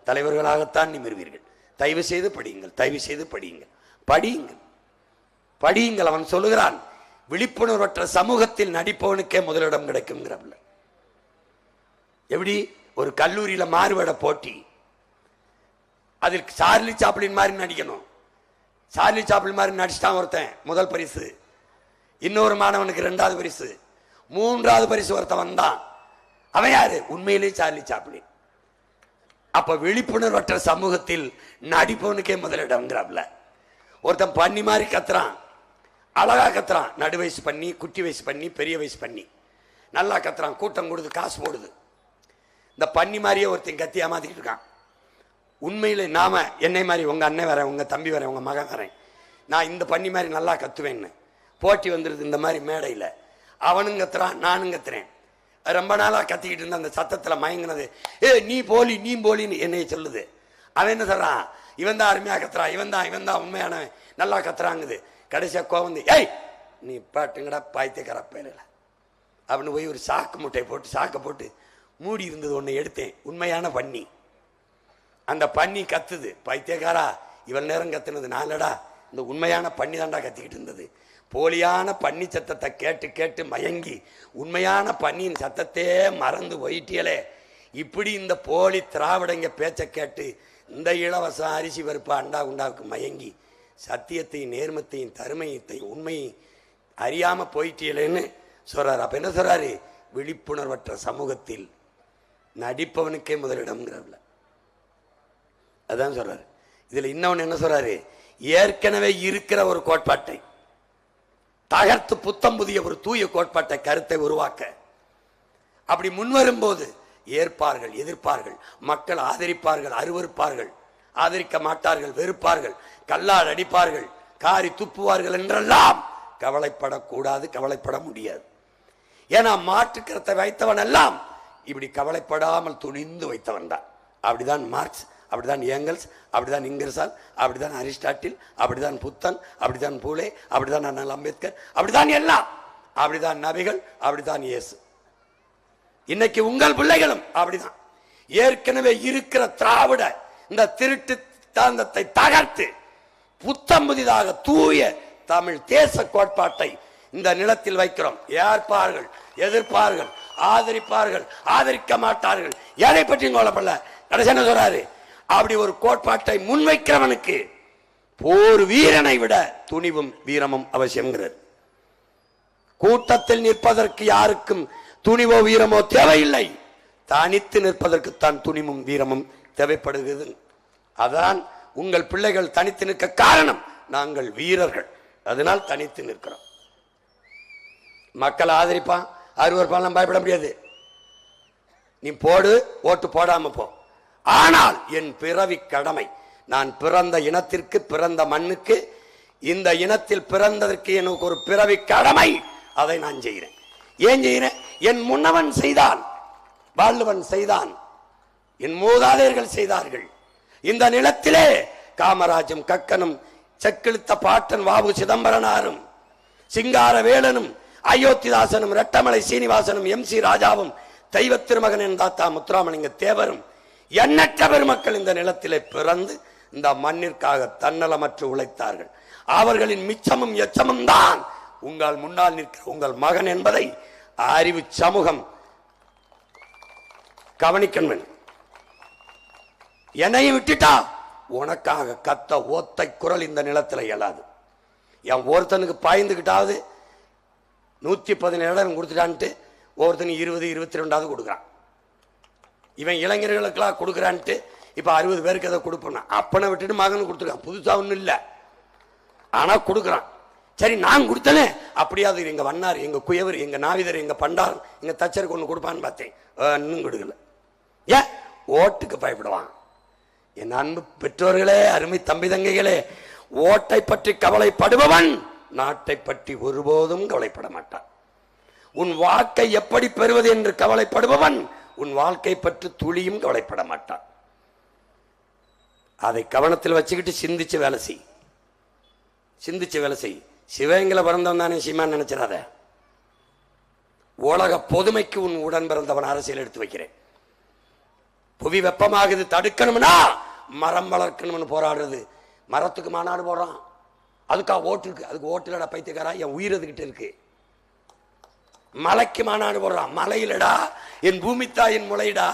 Speaker 1: தலைவர்களாகத்தான் நிமிர்வீர்கள். தயவு செய்து படியுங்கள், தயவு செய்து படியுங்கள், படியுங்கள், படியுங்கள். அவன் சொல்லுகிறான், விழிப்புணர்வற்ற சமூகத்தில் நடிப்பவனுக்கே முதலிடம் கிடைக்கும்ங்கிறப்ப. எப்படி? ஒரு கல்லூரியில் மாறுவேட போட்டி, அதில் சார்லி சாப்ளின் மாதிரி நடிக்கணும். சார்லி சாப்ளின் மாதிரி நடிச்சுட்டான் ஒருத்தன், முதல் பரிசு. இன்னொரு மாணவனுக்கு 2வது பரிசு, 3வது பரிசு ஒருத்தன் வந்தான். அவன் யாரு? உண்மையிலே சார்லி சாப்ளின். அப்ப விழிப்புணர்வற்ற சமூகத்தில் நடிப்பவனுக்கே முதலிடம்ங்கிறாப்ல. ஒருத்தன் பண்ணி மாதிரி கத்துறான், அழகா கத்துறான். நடு வயசு பண்ணி, குட்டி வயசு பண்ணி, பெரிய வயசு பண்ணி, நல்லா கத்துறான். கூட்டம் கொடுத்து காசு போடுது. இந்த பண்ணி மாதிரியே ஒருத்தன் கத்தி ஏமாத்திட்டு இருக்கான். உண்மையில நாம என்னை மாதிரி உங்க அண்ணன் வரேன், உங்க தம்பி வரேன், உங்க மகன் வரேன், நான் இந்த பண்ணி மாதிரி நல்லா கத்துவேன்னு போட்டி வந்துடுது. இந்த மாதிரி மேடையில் அவனும் கத்துறான், நானும் கத்துறேன். ரொம்ப நாளா கத்திக்கிட்டு இருந்த அந்த சத்தத்தில் மயங்கினது, நீ போலி, நீ போலின்னு என்னைய சொல்லுது. அவன் என்ன சொல்றான்? இவன் தான் அருமையா கத்துறான், இவன் தான் உண்மையானவன், நல்லா கத்துறாங்குது. கடைசியா கோவந்து, நீ பாட்டுங்கடா பாய்த்தேக்கார பேரல அப்படின்னு போய் ஒரு சாக்கை போட்டு மூடி இருந்தது ஒன்று எடுத்தேன். உண்மையான பண்ணி. அந்த பண்ணி கத்துது, பைத்தியக்காரா இவள் நேரம் கத்துனது நான்லடா, இந்த உண்மையான பண்ணி தாண்டா கத்திக்கிட்டு இருந்தது. போலியான பண்ணி சத்தத்தை கேட்டு கேட்டு மயங்கி உண்மையான பண்ணியின் சத்தத்தே மறந்து போயிட்டியலே, இப்படி இந்த போலி திராவிடங்க பேச்சை கேட்டு இந்த இலவசம் அரிசி பருப்பு அண்டா குண்டாவுக்கு மயங்கி சத்தியத்தையும் நேர்மத்தையும் தருமையத்தையும் உண்மையும் அறியாம போயிட்டீங்களேன்னு சொல்றாரு. அப்ப என்ன சொல்றாரு? விழிப்புணர்வற்ற சமூகத்தில் நடிப்பவனுக்கே முதலிடம்ங்கிறதுல அதான் சொல்றாரு. இதுல இன்னொன்னு என்ன சொல்றாரு? ஏற்கனவே இருக்கிற ஒரு கோட்பாட்டை தகர்த்து புத்தம் புதிய ஒரு தூய கோட்பாட்டை கருத்தை உருவாக்க அப்படி முன்வரும் போது ஏற்பார்கள், எதிர்ப்பார்கள், மக்கள் ஆதரிப்பார்கள், அருவருப்பார்கள், ஆதரிக்க மாட்டார்கள், வெறுப்பார்கள், கல்லால் அடிப்பார்கள், காரி துப்புவார்கள் என்றெல்லாம் கவலைப்படக்கூடாது, கவலைப்பட முடியாது. ஏன்னா மாற்றுக்கருத்தை வைத்தவன் எல்லாம் இப்படி கவலைப்படாமல் துணிந்து வைத்தவன் தான். அப்படிதான் மார்க்ஸ், அப்படிதான் ஏங்கல்ஸ், அப்படிதான் இங்கர்சால், அப்படிதான் அரிஸ்டாட்டில், அப்படிதான் புத்தன், அப்படிதான் பூலே, அப்படிதான் அண்ணல் அம்பேத்கர், அப்படிதான் எல்லாம், அப்படிதான் நபிகள், அப்படிதான் இயேசு. இன்னைக்கு உங்கள் பிள்ளைகளும் அப்படிதான். ஏற்கனவே இருக்கிற திராவிட இந்த திருட்டு தாந்தத்தை தகர்த்து புத்தம் புதிதாக தூய தமிழ் தேச கோட்பாட்டை இந்த நிலத்தில் வைக்கிறோம். ஏற்பார்கள், எதிர்ப்பார்கள், ஆதரிப்பார்கள், ஆதரிக்க மாட்டார்கள், எதை பற்றியும் கவலைப்படல. கடைசி என்ன சொல்றாரு? அப்படி ஒரு கோட்பாட்டை முன்வைக்கிறவனுக்கு போர் வீரனை விட துணிவும் வீரமும் அவசியம்ங்கிறார். கூட்டத்தில் நிற்பதற்கு யாருக்கும் துணிவோ வீரமோ தேவையில்லை, தனித்து நிற்பதற்கு தான் துணிவும் வீரமும் தேவைப்படுகிறது. அதான் உங்கள் பிள்ளைகள் தனித்து நிற்க காரணம். நாங்கள் வீரர்கள், அதனால் தனித்து நிற்கிறோம். மக்கள் ஆதரிப்பான், அருவருப்பான், பயப்பட முடியாது. நீ போடு, ஓட்டு போடாம போ. ஆனால் என் பிறவி கடமை, நான் பிறந்த இனத்திற்கு, பிறந்த மண்ணுக்கு, இந்த இனத்தில் பிறந்ததற்கு எனக்கு ஒரு பிறவி கடமை, அதை நான் செய்கிறேன். ஏன் செய்கிறேன்? என் முன்னவன் செய்தான், வாழ்வன் செய்தான், என் மூதாதையர்கள் செய்தார்கள். இந்த நிலத்திலே காமராஜும் கக்கனும் செக்கிழுத்த பாட்டன் வாவு சிதம்பரனாரும் சிங்கார வேலனும் அயோத்திதாசனும் ரெட்டமலை சீனிவாசனும் MC ராஜாவும் தெய்வ திருமகன் தாத்தா முத்துராமலிங்க தேவரும் எண்ணற்ற பெருமக்கள் இந்த நிலத்திலே பிறந்து இந்த மண்ணிற்காக தன்னலமற்று உழைத்தார்கள். அவர்களின் மிச்சமும் எச்சமும் தான் உங்கள் முன்னால் நிற்கிற உங்கள் மகன் என்பதை அறிவு சமூகம் கவனிக்கணும். என்னையும் விட்டுட்டா உனக்காக கத்த ஓத்தை குரல் இந்த நிலத்தில் இயலாது. என் ஒருத்தனுக்கு பாய்ந்துகிட்டாவது 117 இடம் கொடுத்துட்டான்ட்டு ஒருத்தனுக்கு 20, 22 கொடுக்குறான். இவன் இளைஞர்களுக்கெல்லாம் கொடுக்குறான்ட்டு இப்ப 60 பேருக்கு அதை கொடுப்போம். அப்பனை விட்டுட்டு மகனுக்கு கொடுத்துருக்கான். புதுசா ஒன்றும் இல்லை, ஆனா கொடுக்குறான். சரி, நான் கொடுத்தனே அப்படியாவது எங்க வண்ணார், எங்க குயவர், எங்க நாவிதர், எங்க பண்டார், எங்க தச்சருக்கு ஒன்று கொடுப்பான்னு பார்த்தேன். இன்னும் கொடுக்கல. ஏன்? ஓட்டுக்கு பயப்படுவான். என் அன்பு பெற்றோர்களே, அருமை தம்பி தங்கைகளே, ஓட்டை பற்றி கவலைப்படுபவன் நாட்டை பற்றி ஒருபோதும் கவலைப்பட மாட்டான். உன் வாக்கை எப்படி பெறுவது என்று கவலைப்படுபவன் உன் வாழ்க்கை பற்றி துளியும் கவலைப்பட மாட்டான். அதை கவனத்தில் வச்சுக்கிட்டு சிந்திச்சு வேலை செய், சிந்திச்சு வேலை செய். சிவகங்கையில பிறந்தவன் தானே சீமான் நினைச்சிடாத. உலக பொதுமைக்கு உன் உடன் பிறந்தவன் அரசியல் எடுத்து வைக்கிறேன். புவி வெப்பமாகுது, தடுக்கணும்னா மரம் வளர்க்கணும்னு போராடுறது. மரத்துக்கு மாநாடு போடுறான், அதுக்கா ஓட்டு இருக்கு. அதுக்கு ஓட்டு இல்லடா பைத்தியக்காரா, என் உயிர் அதுகிட்ட இருக்கு. மலைக்கு மாநாடு போடுறான், மலையிலடா என் பூமித்தாயின் முளைடா,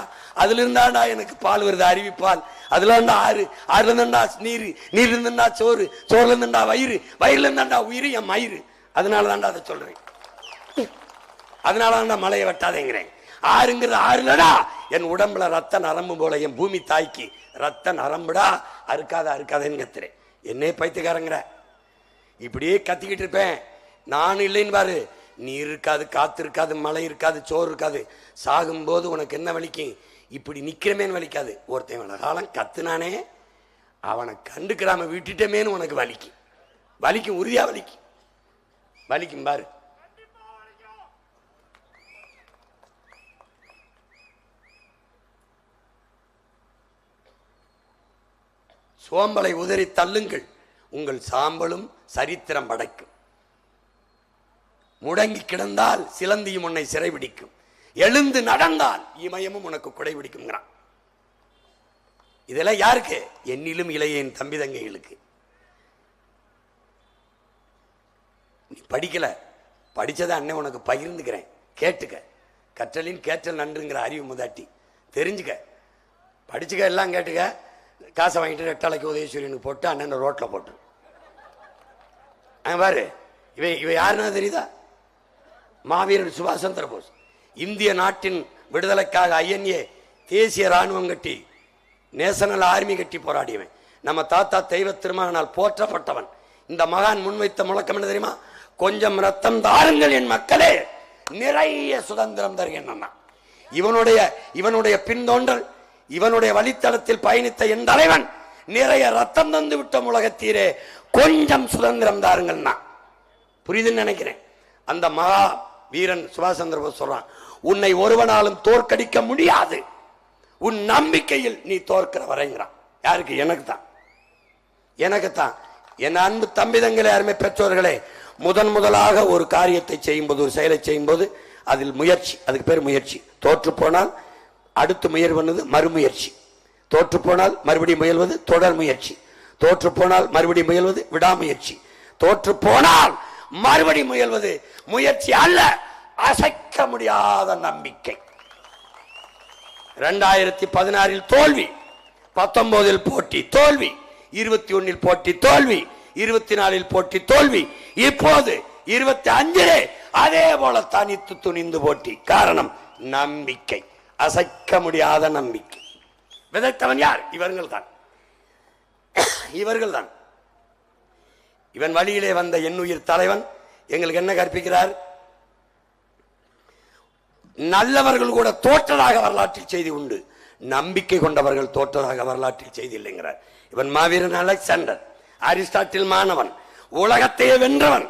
Speaker 1: அதுல இருந்தாண்டா எனக்கு பால் வருது, அருவிப்பால். அதுல இருந்தா ஆறு, ஆறுல இருந்தா நீர், நீர் இருந்தா சோறு, சோறுல இருந்தா வயிறு, வயிறுல இருந்தாண்டா உயிர் என் மயிறு. அதனால தாண்டா அதை சொல்றேன். அதனால தாண்டா மலையை வெட்டாதேங்கிறேன். ஆறுங்கிறது ஆறுலடா என் உடம்புல ரத்த நரம்பு போல என் பூமி தாய்க்கு ரத்த நரம்புடா, அறுக்காத அறுக்காதேன்னு கத்துறேன். என்னே பைத்தியக்காரங்கிற இப்படியே கத்திக்கிட்டு இருப்பேன். நான் இல்லைன்னு பாரு, நீர் இருக்காது, காத்து இருக்காது, மழை இருக்காது, சோறு இருக்காது. சாகும்போது உனக்கு என்ன வலிக்கும்? இப்படி நிக்கிறமேன்னு வலிக்காது. ஒருத்தன் காலம் கத்துனானே அவனை கண்டுக்கிறாம விட்டுட்டமேன்னு உனக்கு வலிக்கும். வலிக்கும், உறுதியா வலிக்கும், வலிக்கும் பாரு. சோம்பலை உதறி தள்ளுங்கள், உங்கள் சாம்பலும் சரித்திரம் படைக்கும். முடங்கி கிடந்தால் சிலந்தியும் உன்னை சிறைபிடிக்கும், எழுந்து நடந்தால் இமயமும் உனக்கு குடைபிடிக்குங்கிறான். இதெல்லாம் யாருக்கு? என்னிலும் இளைய என் தம்பி தங்கைகளுக்கு. நீ படிக்கல, படிச்சதை அண்ணன் உனக்கு பகிர்ந்துக்கிறேன், கேட்டுக்க. கற்றலின் கேட்டல் நன்றுங்கிற அறிவு முதாட்டி தெரிஞ்சுக்க, படிச்சுக்க, எல்லாம் கேட்டுக்க. காசை வாங்கிட்டு ரெட்டாளைக்கு உதயசூரியனுக்கு போட்டு அண்ணன் ரோட்ல போட்டு பாரு. இவ யாருன்னா தெரியுதா? மாவீரர் சுபாஷ் சந்திர போஸ். இந்திய நாட்டின் விடுதலைக்காக INA தேசிய ராணுவம் கட்டி, நேஷனல் ஆர்மி கட்டி போராடியவன். நம்ம தாத்தா தெய்வ திருமகனால் போற்றப்பட்டவன். இந்த மகான் முன்வைத்த முழக்கம் என்ன தெரியுமா? கொஞ்சம் ரத்தம் தாருங்கள் என் மக்களே, நிறைய சுதந்திரம் தருகின்றன. இவனுடைய பின்தோன்றல், இவனுடைய வழித்தளத்தில் பயணித்த என் தலைவன் நிறைய ரத்தம் தந்து விட்ட உலகத்தீரே, கொஞ்சம் சுதந்திரம் தாருங்கள்னா புரியுதுன்னு நினைக்கிறேன். அந்த மகா வீரன் சுபாஷ் சந்திர போஸ் சொல்றான், உன்னை ஒருவனாலும் தோற்கடிக்க முடியாது, உன் நம்பிக்கையில் நீ தோற்கிற வரைங்கிறான். யாருக்கு? எனக்கு தான், எனக்கு தான். என் அன்பு தம்பிதங்களே, அருமை பெற்றோர்களே, முதலாக ஒரு காரியத்தை செய்யும் போது, ஒரு செயலை செய்யும் போது அதில் முயற்சி, அதுக்கு பேர் முயற்சி. தோற்று போனால் அடுத்து முயல் பண்ணுவது மறுமுயற்சி. தோற்று போனால் மறுபடியும் முயல்வது தொடர் முயற்சி. தோற்று போனால் மறுபடியும் முயல்வது விடாமுயற்சி. தோற்று போனால் மறுபடி முயல்வது முயற்சி அல்ல, அசைக்க முடியாத நம்பிக்கை. 2016 தோல்வி, 19 போட்டி தோல்வி, 21 போட்டி தோல்வி, 24 போட்டி தோல்வி, இப்போது 25 அதே போல தனித்து துணிந்து போட்டி. காரணம் நம்பிக்கை, அசைக்க முடியாத நம்பிக்கை. விதைத்தவன் யார்? இவர்கள் தான், இவர்கள் தான். இவன் வழியிலே வந்த எண்ணுயிர் தலைவன் எங்களுக்கு என்ன கற்பிக்கிறார்? நல்லவர்கள் கூட தோற்றதாக வரலாற்றில் செய்தி உண்டு, நம்பிக்கை கொண்டவர்கள் தோற்றதாக வரலாற்றில் செய்தி இல்லைங்கிறார். இவன் மாவீரன் அலெக்சாண்டர், அரிஸ்டாட்டில் மாணவன், உலகத்தையே வென்றவன்.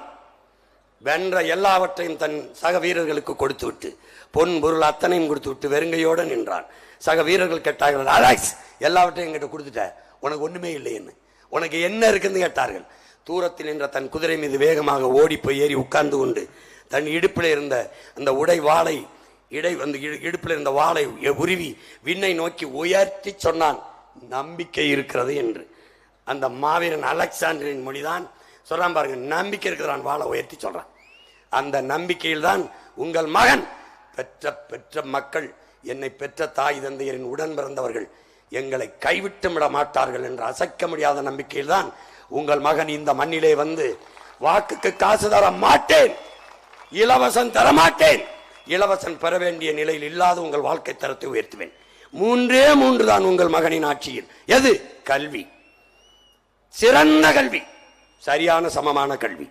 Speaker 1: வென்ற எல்லாவற்றையும் தன் சக வீரர்களுக்கு கொடுத்து விட்டு, பொன் பொருள் அத்தனையும் கொடுத்து விட்டு வெறுங்கையோடு நின்றான். சக வீரர்கள் கேட்டார்கள், அலெக்ஸ் எல்லாவற்றையும் என்கிட்ட கொடுத்துட்ட, உனக்கு ஒண்ணுமே இல்லைன்னு, உனக்கு என்ன இருக்குன்னு கேட்டார்கள். தூரத்தில் நின்ற தன் குதிரை மீது வேகமாக ஓடி போய் ஏறி உட்கார்ந்து கொண்டு தன் இடுப்பில் இருந்த அந்த வாளை இடுப்பில் இருந்த வாளை உருவி விண்ணை நோக்கி உயர்த்தி சொன்னான், நம்பிக்கை இருக்கிறது என்று. அந்த மாவீரன் அலெக்சாண்டரின் மொழிதான் சொல்றான் பாருங்க, நம்பிக்கை இருக்கிறான், வாளை உயர்த்தி சொல்றான். அந்த நம்பிக்கையில் தான் உங்கள் மகன், பெற்ற மக்கள், என்னை பெற்ற தாய் தந்தையரின் உடன் பிறந்தவர்கள் எங்களை கைவிட்டு விட மாட்டார்கள் என்ற அசைக்க முடியாத நம்பிக்கையில் தான் உங்கள் மகன் இந்த மண்ணிலே வந்து, வாக்குக்கு காசு தர மாட்டேன், இலவசம் தரமாட்டேன், இலவசம் பெற வேண்டிய நிலையில் இல்லாத உங்கள் வாழ்க்கை தரத்தை உயர்த்துவேன். 3 தான் உங்கள் மகனின் ஆட்சியில். எது? கல்வி, சிறந்த கல்வி, சரியான சமமான கல்வி,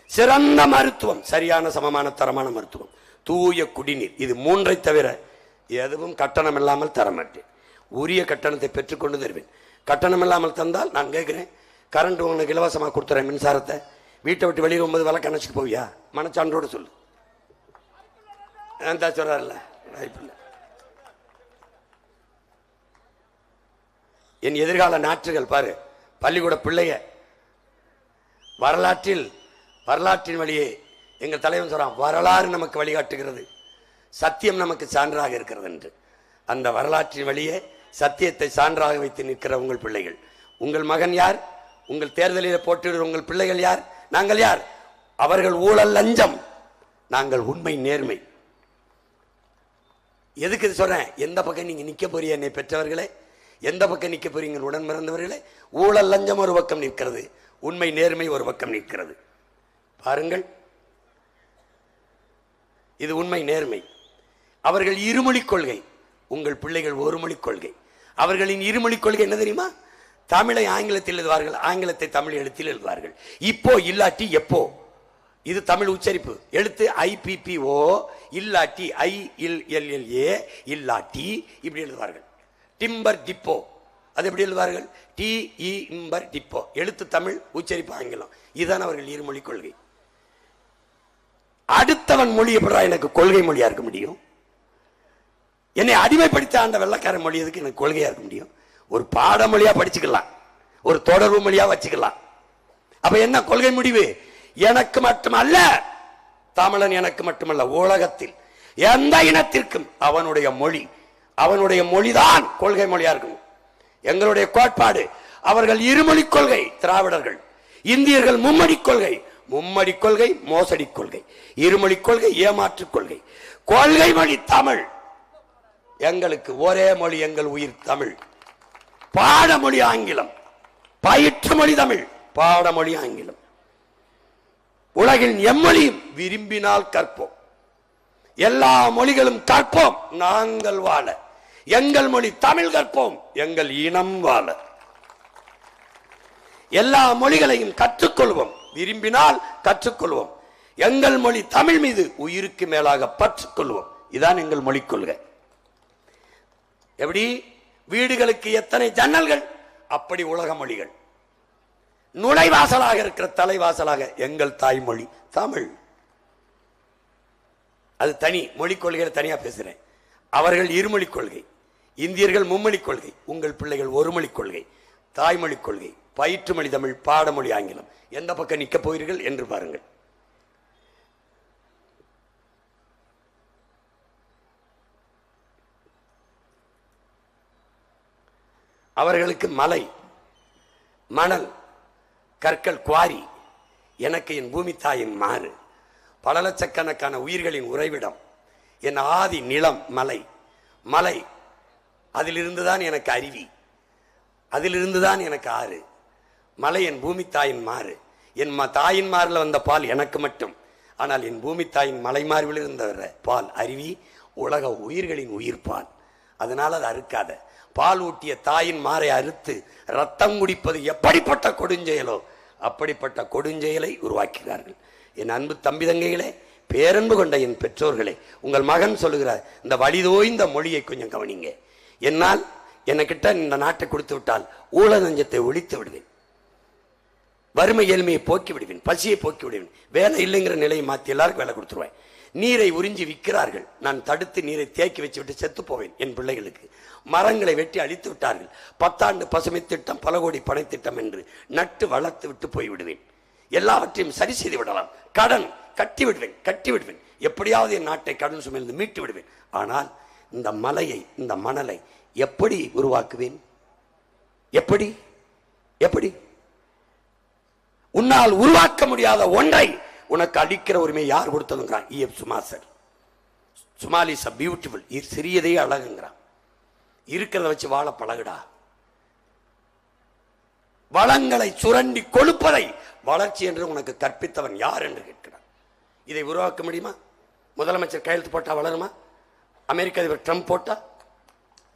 Speaker 1: சிறந்த மருத்துவம், சரியான சமமான தரமான மருத்துவம், தூய குடிநீர். இது 3 தவிர எதுவும் கட்டணம் இல்லாமல் தரமாட்டேன். உரிய கட்டணத்தை பெற்றுக்கொண்டு தருவேன். கட்டணம் இல்லாமல் தந்தால் நான் கேட்கிறேன், கரண்ட் உங்களுக்கு இலவசமாக கொடுத்துறேன், மின்சாரத்தை வீட்டை விட்டு வெளியே 9 விளக்கு அணைச்சிட்டு போவியா? மனச்சான்றோடு சொல்லு. சொல்றாருல்ல, என் எதிர்கால நாற்றுகள் பாரு, பள்ளிக்கூட பிள்ளைய வரலாற்றின் வழியே எங்கள் தலைவன் சொல்றான், வரலாறு நமக்கு வழிகாட்டுகிறது, சத்தியம் நமக்கு சான்றாக இருக்கிறது என்று. அந்த வரலாற்றின் வழியே சத்தியத்தை சான்றாக வைத்து நிற்கிற உங்கள் பிள்ளைகள். உங்கள் மகன் யார்? உங்கள் தேர்தலில் போட்டியிடுற உங்கள் பிள்ளைகள் யார்? நாங்கள் யார்? அவர்கள் ஊழல் லஞ்சம், நாங்கள் உண்மை நேர்மை. எதுக்கு சொல்றேன்? எந்த பக்கம் நீங்க நிக்க போறீங்க என்னை பெற்றவர்களே? எந்த பக்கம் நிக்க போறீங்க உடன் பிறந்தவர்களே? ஊழல் லஞ்சம் ஒரு பக்கம் நிற்கிறது, உண்மை நேர்மை ஒரு பக்கம் நிற்கிறது. பாருங்கள், இது உண்மை நேர்மை. அவர்கள் இருமொழி கொள்கை, உங்கள் பிள்ளைகள் ஒரு மொழி கொள்கை. அவர்களின் இருமொழி கொள்கை என்ன தெரியுமா? தமிழை ஆங்கிலத்தில் எழுதுவார்கள், ஆங்கிலத்தை தமிழ் எழுத்தில் எழுதுவார்கள். இப்போ இல்லாட்டி எப்போ, இது தமிழ் உச்சரிப்பு. எழுத்து IPPO, இல்லாட்டி ILLLA, இல்லாட்டி இப்படி எழுதுவார்கள். டிம்பர் டிப்போ, அது எப்படி எழுதுவார்கள்? TE இம்பர் டிப்போ. எழுத்து தமிழ், உச்சரிப்பு ஆங்கிலம். இதுதான் அவர்கள் இருமொழி கொள்கை. அடுத்தவன் மொழி எப்படா எனக்கு கொள்கை மொழியா இருக்க முடியும்? என்னை அடிமைப்படுத்த ஆண்ட வெள்ளக்கார மொழி எதுக்கு எனக்கு கொள்கையா இருக்க முடியும்? ஒரு பாடமொழியா படிச்சுக்கலாம், ஒரு தொடர்பு மொழியா வச்சுக்கலாம். அப்ப என்ன கொள்கை முடிவு? எனக்கு மட்டுமல்ல, தமிழன் எனக்கு மட்டுமல்ல, உலகத்தில் எந்த இனத்திற்கும் அவனுடைய மொழி, அவனுடைய மொழிதான் கொள்கை மொழியா இருக்கும். எங்களுடைய கோட்பாடு, அவர்கள் இருமொழி கொள்கை திராவிடர்கள், இந்தியர்கள் மும்மொழி கொள்கை. மும்மொழி கொள்கை மோசடி கொள்கை, இருமொழி கொள்கை ஏமாற்று கொள்கை, கொள்கை மொழி தமிழ். எங்களுக்கு ஒரே மொழி, எங்கள் உயிர் தமிழ். பாடமொழி ஆங்கிலம், பயிற்று மொழி தமிழ், பாடமொழி ஆங்கிலம். உலகின் எம்மொழியும் விரும்பினால் கற்போம், எல்லா மொழிகளும் கற்போம், நாங்கள் வாழ. எங்கள் மொழி தமிழ் கற்போம், எங்கள் இனம் வாழ. எல்லா மொழிகளையும் கற்றுக்கொள்வோம், விரும்பினால் கற்றுக்கொள்வோம். எங்கள் மொழி தமிழ் மீது உயிருக்கு மேலாக பற்றுக்கொள்வோம். இதான் எங்கள் மொழி கொள்கை. எப்படி வீடுகளுக்கு எத்தனை ஜன்னல்கள், அப்படி உலக மொழிகள். நுழைவாசலாக இருக்கிற தலைவாசலாக எங்கள் தாய்மொழி தமிழ். அது தனி மொழி கொள்கையில தனியா பேசுறேன். அவர்கள் இருமொழி கொள்கை, இந்தியர்கள் மும்மொழி கொள்கை, உங்கள் பிள்ளைகள் ஒரு மொழி கொள்கை, தாய்மொழி கொள்கை, பயிற்று மொழி தமிழ், பாடமொழி ஆங்கிலம். எந்த பக்கம் நிற்க போகிறீர்கள் என்று பாருங்கள். அவர்களுக்கு மலை, மணல், கற்கள், குவாரி. எனக்கு என் பூமி தாயின் மாறு, பல லட்சக்கணக்கான உயிர்களின் உறைவிடம். என் ஆதி நிலம் மலை. மலை, அதிலிருந்துதான் எனக்கு அருவி, அதிலிருந்துதான் எனக்கு ஆறு. மலை என் பூமி தாயின் மாறு. என் தாயின் மாறில் வந்த பால் எனக்கு மட்டும். ஆனால் என் பூமி தாயின் மலை மார்பில் இருந்த பால் அருவி, உலக உயிர்களின் உயிர் பால். அதனால் அது அறுக்காத. பால் ஊட்டிய தாயின் மாறை அறுத்து ரத்தம் குடிப்பது எப்படிப்பட்ட கொடுஞ்செயலோ அப்படிப்பட்ட கொடுஞ்செயலை உருவாக்கிறார்கள். என் அன்பு தம்பி தங்கைகளே, பேரன்பு கொண்ட என் பெற்றோர்களே, உங்கள் மகன் சொல்லுகிறார், இந்த வலிதோய்ந்த மொழியை கொஞ்சம் கவனிங்க. என்னால் என்கிட்ட இந்த நாட்டை கொடுத்து விட்டால் ஊழ நஞ்சத்தை ஒழித்து விடுவேன், வறுமை ஏழ்மையை போக்கி விடுவேன், பசியை போக்கி விடுவேன், வேலை இல்லைங்கிற நிலையை மாற்றி எல்லாருக்கும் வேலை கொடுத்துருவேன். நீரை உறிஞ்சி விற்கிறார்கள், நான் தடுத்து நீரை தேக்கி வச்சு விட்டு செத்து போவேன் என் பிள்ளைகளுக்கு. மரங்களை வெட்டி அழித்து விட்டார்கள், 10 ஆண்டு பசுமை திட்டம், பல கோடி பனை திட்டம் என்று நட்டு வளர்த்து விட்டு போய்விடுவேன். எல்லாவற்றையும் சரி செய்து விடலாம். கடன் கட்டி விடுவேன், எப்படியாவது என் நாட்டை கடன் சுமையிலிருந்து மீட்டு விடுவேன். ஆனால் இந்த மலையை, இந்த மணலை எப்படி உருவாக்குவேன்? எப்படி எப்படி உன்னால் உருவாக்க முடியாத ஒன்றை உனக்கு அளிக்கிற உரிமை யார் கொடுத்ததுங்கிறான் E.F. Schumacher. Small is beautiful, சிறியதே அழகுங்கிறான். இருக்கிறத வச்சு வாழ பழகுடா. வளங்களை சுரண்டி கொழுப்பதை வளர்ச்சி என்று உனக்கு கற்பித்தவன் யார் என்று கேட்கிறான். இதை உருவாக்க முடியுமா? முதலமைச்சர் கையெழுத்து போட்டா வளருமா? அமெரிக்க அதிபர் ட்ரம்ப் போட்டா,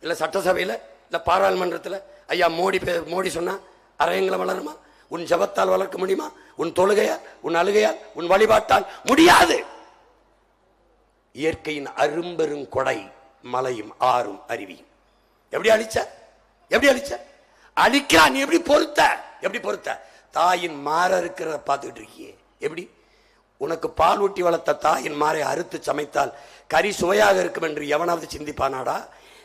Speaker 1: இல்ல சட்டசபையில், இல்ல பாராளுமன்றத்தில் ஐயா மோடி சொன்னா அரையங்களை வளருமா? உன் ஜபத்தால் வளர்க்க முடியுமா? உன் தொழுகையால், உன் அழுகையால், உன் வழிபாட்டால் முடியாது. இயற்கையின் அரும்பெரும் கொடை மலையும் ஆறும் அருவியும். எப்படி அழிச்ச அழிக்கிறா? நீ எப்படி பொறுத்த? தாயின் மாற இருக்கிறத பார்த்துக்கிட்டு இருக்கியே. எப்படி உனக்கு பால் ஊட்டி வளர்த்த தாயின் மாறை அறுத்து சமைத்தால் கறி சுவையாக இருக்கும் என்று எவனாவது சிந்திப்பானாடா?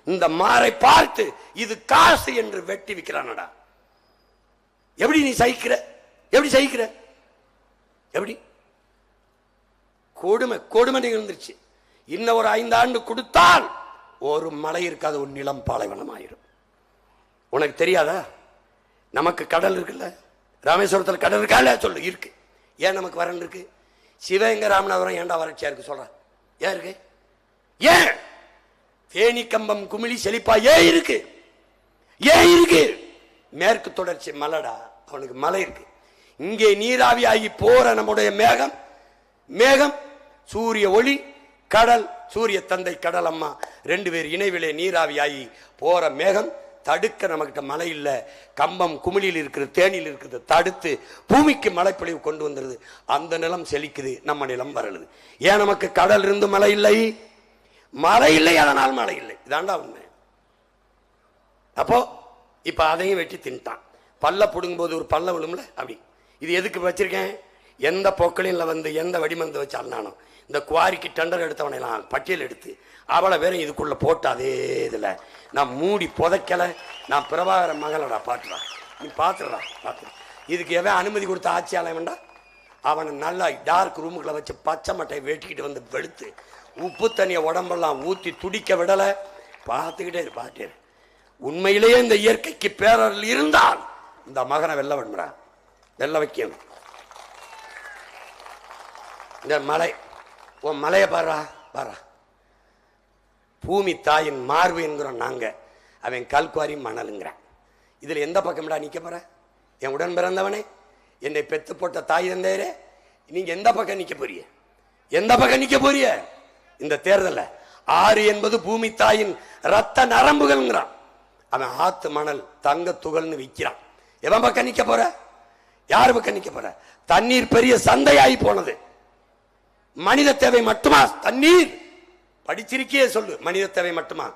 Speaker 1: இந்த மாறை பார்த்து இது காசு என்று வெட்டி விற்கிறானடா. எப்படி நீ சகிக்கிற? எப்படி கொடுமை நிகழ்ந்துருச்சு. இன்னும் ஒரு 5 ஆண்டு கொடுத்தால் ஒரு மலை இருக்காது, ஒரு நிலம் பாலைவனம் ஆயிரும். உனக்கு தெரியாதா? நமக்கு கடல் இருக்குல்ல, ராமேஸ்வரத்தில் கடல் இருக்கா இல்ல? சொல்லு, இருக்கு. ஏன் நமக்கு வறண்டு இருக்கு? சிவகங்கை ராமநாதபுரம் ஏன்டா வறட்சியா இருக்கு சொல்ற? ஏன் இருக்கு? ஏன் தேனி கம்பம் குமிழி செழிப்பா ஏன் இருக்கு? மேற்கு தொடர்ச்சி மலைடா, அவனுக்கு மலை இருக்கு. இங்கே நீராவி ஆகி போற நம்முடைய மேகம் சூரிய ஒளி, கடல், சூரிய தந்தை கடல் அம்மா 2 பேர் இணைவிலே நீராவி ஆகி போற மேகம் தடுக்க நமக்கிட்ட மழை இல்லை. கம்பம் குமிழியில் இருக்கிறது, தேனியில் இருக்கிறது, தடுத்து பூமிக்கு மழைப்பொழிவு கொண்டு வந்துருது. அந்த நிலம் செழிக்குது, நம்ம நிலம் வரலுது. ஏன் நமக்கு கடல் இருந்து மழை இல்லை? அதனால் மழை இல்லை. இதாண்டா உண்மை. அப்போ இப்ப அதையும் வெட்டி தின்ட்டான். பல்ல புடுங்கும் போது ஒரு பல்ல விழும்ல, அப்படி. இது எதுக்கு வச்சிருக்கேன்? எந்த பொக்களின்ல வந்து எந்த வெடிமருந்து வச்சாலும் நானும் இந்த குவாரிக்கு டெண்டர் எடுத்தவனைலாம் பட்டியல் எடுத்து அவளை வேற இதுக்குள்ள போட்டு அதே இதுல நான் மூடி புதைக்கல. நான் பிரபாகர மகளடா, பாத்துடா, நீ பாத்துடா. இதுக்கு எவன் அனுமதி கொடுத்த ஆட்சியாளன் வேண்டாம்? அவனை நல்லா டார்க் ரூமுக்குள்ள வச்சு பச்சை மட்டையை வெட்டிக்கிட்டு வந்து வெளுத்து உப்பு தண்ணியை உடம்பெல்லாம் ஊற்றி துடிக்க விடலை. பார்த்துக்கிட்டே பாட்டே. உண்மையிலேயே இந்த இயற்கைக்கு பேரல் இருந்தால் இந்த மகனை வெல்ல வேண்டும்டா, வெல்ல வைக்கணும். இந்த மலை, உன் மலையை பாரா. பூமி தாயின் மார்பு என்கிறோம் நாங்க, அவன் கல்குவாரி மணலுங்கிறான். இதுல எந்த பக்கம்டா நிக்க போற? என் உடன் பிறந்தவனே, என்னை பெத்து போட்ட தாய் தந்தையரே, நீங்க எந்த பக்கம் நிக்க போறிய? எந்த பக்கம் நிக்க போறிய? இந்த தேர்தல 6 என்பது பூமி தாயின் ரத்த நரம்புகள்ங்கிறான். அவன் ஆத்து மணல் தங்க துகள்னு விற்கிறான். எவன் பக்கம் நிக்க போற? யார் பக்கம் நிக்க போற? தண்ணீர் பெரிய சந்தையாகி போனது. மனித தேவை மட்டுமா தண்ணீர்? படிச்சிருக்கியே சொல்லு, மனித தேவை மட்டுமா?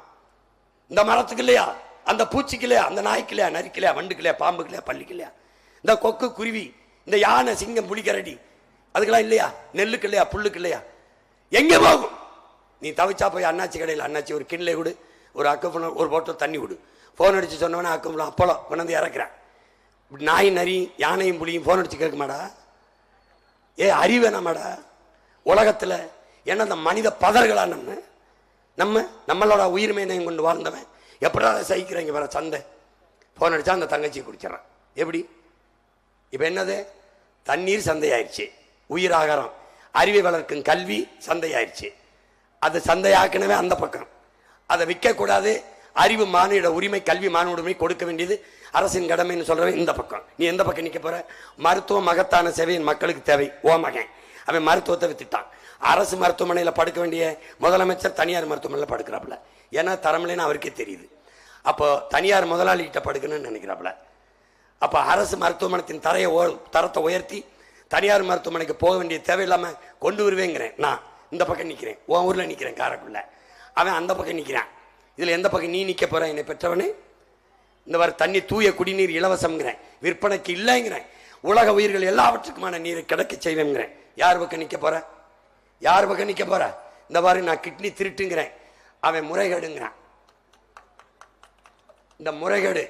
Speaker 1: இந்த மரத்துக்கு இல்லையா? அந்த பூச்சிக்கு இல்லையா? அந்த நாய்க்கு இல்லையா? நரிக்கு இல்லையா? வண்டுக்கு இல்லையா? பாம்புக்கு இல்லையா? பள்ளிக்கு இல்லையா? இந்த கொக்கு குருவி, இந்த யானை சிங்கம் புலிகரடி, அதுக்கெல்லாம் இல்லையா? நெல்லுக்கு இல்லையா? புல்லுக்கு இல்லையா? எங்க போகும்? நீ தவிச்சா போய் அண்ணாச்சி கடையில், அண்ணாச்சி ஒரு கிண்ணிலே கொடு, ஒரு அக்கு ஒரு போட்டோ தண்ணி கொடு. போன் அடிச்சு சொன்னவனே அக்கு அப்பளம் கொண்டாந்து இறக்குறேன். நாய் நரி யானையும் புலியும் போன் அடிச்சு கேட்க மாடா? ஏ அறிவேனாமாடா உலகத்துல? ஏன்னா அந்த மனித பதர்களா நம்மளோட உயிர்மையினையும் கொண்டு வாழ்ந்தவன் எப்படா சகிக்கிறீங்க? வர சந்தை போன் அடிச்சா அந்த தங்கச்சி குடிச்சிடறான். எப்படி? இப்ப என்னது? தண்ணீர் சந்தையாயிருச்சு, உயிர் ஆகாரம் அறிவை வளர்க்கும் கல்வி சந்தையாயிருச்சு. அது சந்தையாக்கனவே அந்த பக்கம், அதை விற்க கூடாது. அறிவு மானிட உரிமை, கல்வி மானிட உரிமை கொடுக்க வேண்டியது அரசின் கடமைன்னு சொல்றவன் இந்த பக்கம். நீ எந்த பக்கம் நிக்க போற? மருத்துவம் மகத்தான சேவையின் மக்களுக்கு தேவை. ஓ மகன் அவன் மருத்துவத்தை வித்துட்டான். அரசு மருத்துவமனையில் படுக்க வேண்டிய முதலமைச்சர் தனியார் மருத்துவமனையில் படுக்கிறாப்புல. ஏன்னா தரமில்லைன்னு அவருக்கே தெரியுது. அப்போ தனியார் முதலாளிகிட்ட படுக்கணும்னு நினைக்கிறாப்புல. அப்போ அரசு மருத்துவமனையின் தரத்தை உயர்த்தி தனியார் மருத்துவமனைக்கு போக வேண்டிய தேவையில்லாம கொண்டு வருவேங்கிறேன். நான் இந்த பக்கம் நிற்கிறேன், உன் ஊர்ல நிற்கிறேன் காரைக்குள்ள, அவன் அந்த பக்கம் நிற்கிறான். இதுல எந்த பக்கம் நீ நிற்க போற? என்னை பெற்றவனே, இந்த வர தண்ணி தூய குடிநீர் இலவசம்ங்கிறேன், விற்பனைக்கு இல்லைங்கிறேன், உலக உயிர்கள் எல்லாவற்றுக்குமான நீரை கிடைக்க செய்வேங்கிறேன். யார் பக்கம் நிற்க போற? யார் பக்கம் நிற்க போற? இந்த மாதிரி நான் கிட்னி திருட்டுங்கிறேன், அவன் முறைகேடுங்கிறான். இந்த முறைகேடு,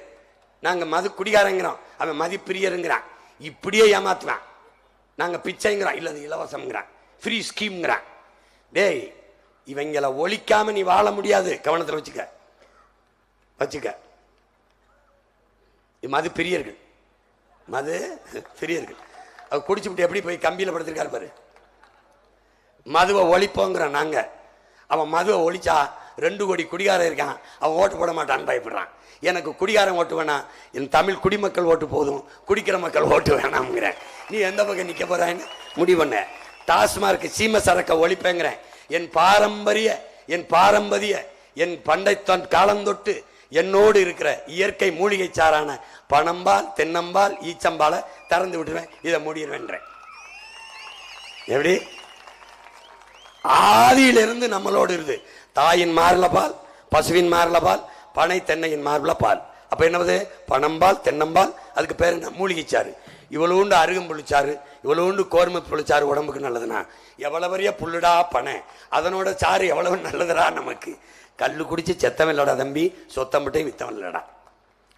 Speaker 1: நாங்க மது குடிகாரங்கிறோம், அவன் மதிப்பிரியருங்கிறான். இப்படியே ஏமாத்துவான். நாங்க பிச்சைங்கிறோம், இல்லது இலவசம்ங்கிறான், ஃப்ரீ ஸ்கீம்ங்கிறான். டேய், இவங்களை ஒழிக்காம நீ வாழ முடியாது. கவனத்தில் வச்சுக்க. மது பிரியர்கள், மது பிரியர்கள். அவர் குடிச்சுட்டு எப்படி போய் கம்பியில படுத்திருக்காரு பாரு. மதுவை ஒழிப்போங்கிறான் நாங்க. அவன் மதுவை ஒழிச்சா 2 கோடி குடிகாரன் இருக்கான், அவன் ஓட்டு போட மாட்டான்னு பயப்படுறான். எனக்கு குடிகாரன் ஓட்டு வேணாம், என் தமிழ் குடிமக்கள் ஓட்டு போதும், குடிக்கிற மக்கள் ஓட்டு வேணாம்ங்கிறேன். நீ எந்த பக்கம் நிக்க போறான்னு முடிவு பண்ண. டாஸ்மார்க் சீம சரக்க ஒழிப்பேங்கிறேன். என் பாரம்பரிய என் பண்டை காலந்தொட்டு என்னோடு இருக்கிற இயற்கை மூலிகை சாரான பனம்பால், தென்னம்பால், ஈச்சம்பால திறந்து விட்டுருவேன், இதை முடிடுவேன்றேன். எப்படி? ஆதியிலிருந்து நம்மளோடு இருந்து தாயின் மார்ல பால், பசுவின் மார்ல பால், பனை தென்னையின் மார்ல பால். அப்ப என்னது? பனம்பால், தென்னம்பால், அதுக்கு பேர் என்ன? மூலிகைச்சாறு. இவ்வளவுண்டு அருகம்புளிச்சாறு, இவ்வளவுண்டு கோர்மை புளிச்சாறு உடம்புக்கு நல்லதுன்னா எவ்வளவு பெரிய புல்லுடா பனை, அதனோட சாறு எவ்வளவு நல்லதுடா நமக்கு. கல்லு குடிச்சு செத்தவன் இல்லடா தம்பி, சொத்தம்பட்டை வித்தவன் இல்லடா.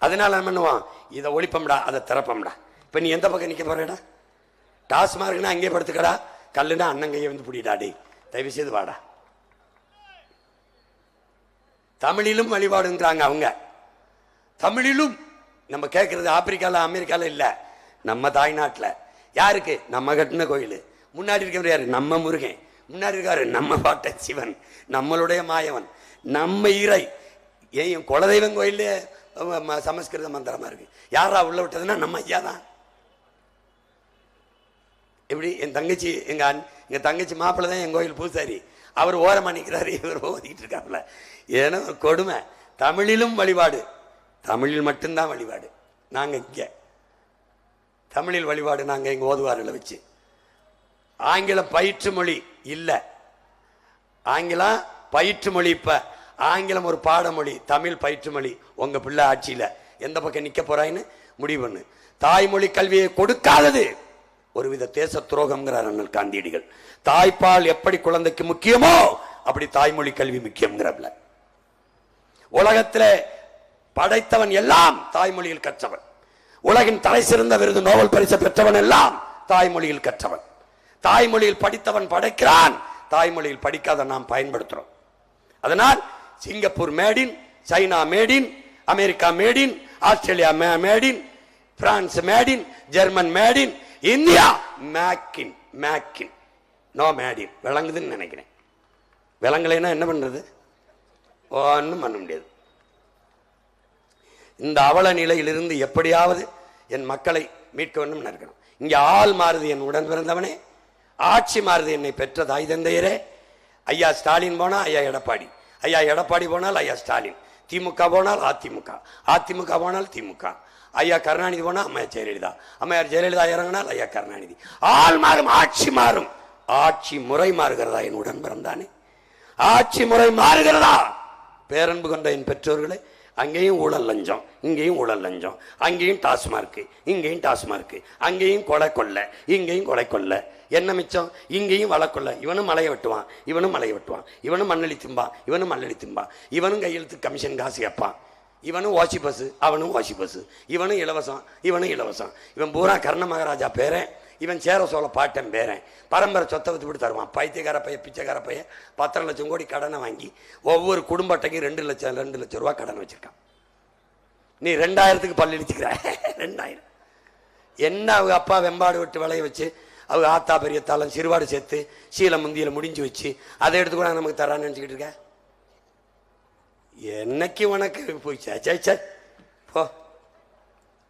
Speaker 1: அதனால என்ன பண்ணுவான்? இதை ஒழிப்பம்டா, அதை திறப்பம்டா. இப்ப நீ எந்த பக்கம் நிக்க போறடா? டாஸ்மார்க்னா அங்கே படுத்துக்கடா, கல்லுனா அண்ணங்கையை வந்து பிடிடாடி, தயவு செய்து வாடா. தமிழிலும் வழிபாடுங்கிறாங்க அவங்க. தமிழிலும் நம்ம கேட்கறது ஆப்பிரிக்கால அமெரிக்கால இல்ல, நம்ம தாய்நாட்டில். யாருக்கு? நம்ம கட்டின கோயில். முன்னாடி இருக்கிறவர் யாரு? நம்ம முருகன். முன்னாடி இருக்காரு நம்ம பாட்ட சிவன், நம்மளுடைய மாயவன், நம்ம இறை. ஏன் குலதெய்வம் கோயில் சமஸ்கிருத மந்திரமா இருக்கு. யாரா உள்ள விட்டதுன்னா நம்ம ஐயா தான். எப்படி? என் தங்கச்சி, எங்க தங்கச்சி மாப்பிள்ள தான் என் கோயில் பூசாரி. அவர் ஓரமா நிற்கிறாரு, இவர் ஓதிக்கிட்டு இருக்காப்புல. ஏன்னா கொடுமை. தமிழிலும் வழிபாடு, தமிழில் மட்டும்தான் வழிபாடு. நாங்க இங்க தமிழில் வழிபாடு, நாங்க இங்க ஓதுவாரில் வச்சு. ஆங்கிலம் பயிற்று மொழி இல்ல, ஆங்கிலம் பயிற்று மொழி. இப்ப ஆங்கிலம் ஒரு பாடமொழி, தமிழ் பயிற்று மொழி. உங்க பிள்ளை ஆட்சியில எந்த பக்கம் நிக்க போறாயின்னு முடிவு பண்ணு. தாய்மொழி கல்வியை கொடுக்காதது ஒருவித தேச துரோகம்ங்கிறார் அண்ணல் காந்தியடிகள். தாய்ப்பால் எப்படி குழந்தைக்கு முக்கியமோ அப்படி தாய்மொழி கல்வி முக்கியம்ங்கிறப்ல. உலகத்தில படைத்தவன் எல்லாம் தாய்மொழியில் கற்றவன். உலகின் தலை சிறந்த விருது நோபல் பரிசு பெற்றவன் எல்லாம் தாய்மொழியில் கற்றவன். தாய்மொழியில் படித்தவன் படைக்கிறான், தாய்மொழியில் படிக்காத நாம் பயன்படுத்துறோம். அதனால் Singapore made in, China made in, America made in, Australia made in, France made in, German made in, India make in. Make in no made in. விளங்குதுன்னு நினைக்கிறேன். விளங்கலைன்னா என்ன பண்றது? ஒன்றும் பண்ண முடியாது. இந்த அவல நிலையிலிருந்து எப்படியாவது என் மக்களை மீட்க வேண்டும் இருக்கணும். இங்க ஆள் மாறுது என் உடன் பிறந்தவனே, ஆட்சி மாறுது என்னை பெற்ற தாய் தந்தையரே. ஐயா ஸ்டாலின் போனா ஐயா எடப்பாடி, ஐயா எடப்பாடி போனால் ஐயா ஸ்டாலின், திமுக போனால் அதிமுக, அதிமுக போனால் திமுக, ஐயா கருணாநிதி போனா அம்மையார் ஜெயலலிதா, அம்மையார் ஜெயலலிதா இறங்கினால் ஐயா கருணாநிதி. ஆள் மாறும், ஆட்சி மாறும். ஆட்சி முறை மாறுகிறதா என் உடன் பிறந்தானே? ஆட்சி முறை மாறுகிறதா? பேரன்பு கொண்ட என் பெற்றோர்களே, அங்கேயும் ஊழல் லஞ்சம், இங்கேயும் ஊழல் லஞ்சம், அங்கேயும் டாஸ்மார்க்கு, இங்கேயும் டாஸ்மார்க்கு, அங்கேயும் கொலை கொள்ள, இங்கேயும் கொலை கொள்ள. என்ன மிச்சம்? இங்கேயும் வளர்க்கொள்ள. இவனும் மலையை வெட்டுவான், இவனும் மலையை வெட்டுவான், இவனும் மண்ணெளி திம்பான், இவனும் மண்ணெளி திம்பான், இவனும் கையெழுத்து கமிஷன் காசு கேட்பான், இவனும் வாசி பஸ், அவனும் வாசி பஸ், இவனும் இலவசம், இவனும் இலவசம். இவன் பூரா கர்ண மகாராஜா பேரன், இவன் சேர சோழ பாட்டன் பேரன். பரம்பரை சொத்தை விட்டு விட்டு தருவான். பைத்தியக்கார பையன், பிச்சைக்கார பையன் 10 லட்சம் கோடி கடனை வாங்கி ஒவ்வொரு குடும்ப அட்டைக்கும் 2 லட்சம் ரூபா கடன் வச்சிருக்கான். நீ 2000க்கு பள்ளி அடிச்சுக்கிற. 2000 என்ன? அவங்க அப்பா வெம்பாடு விட்டு விளைய வச்சு, அவங்க ஆத்தா பெரிய தாளம் சிறுவாடு சேர்த்து சீலை முந்தியில முடிஞ்சு வச்சு அதை எடுத்து கூட நமக்கு தரான்னு நினச்சிக்கிட்டு இருக்க. என்னைக்கு உனக்கு போயிச்சா போ.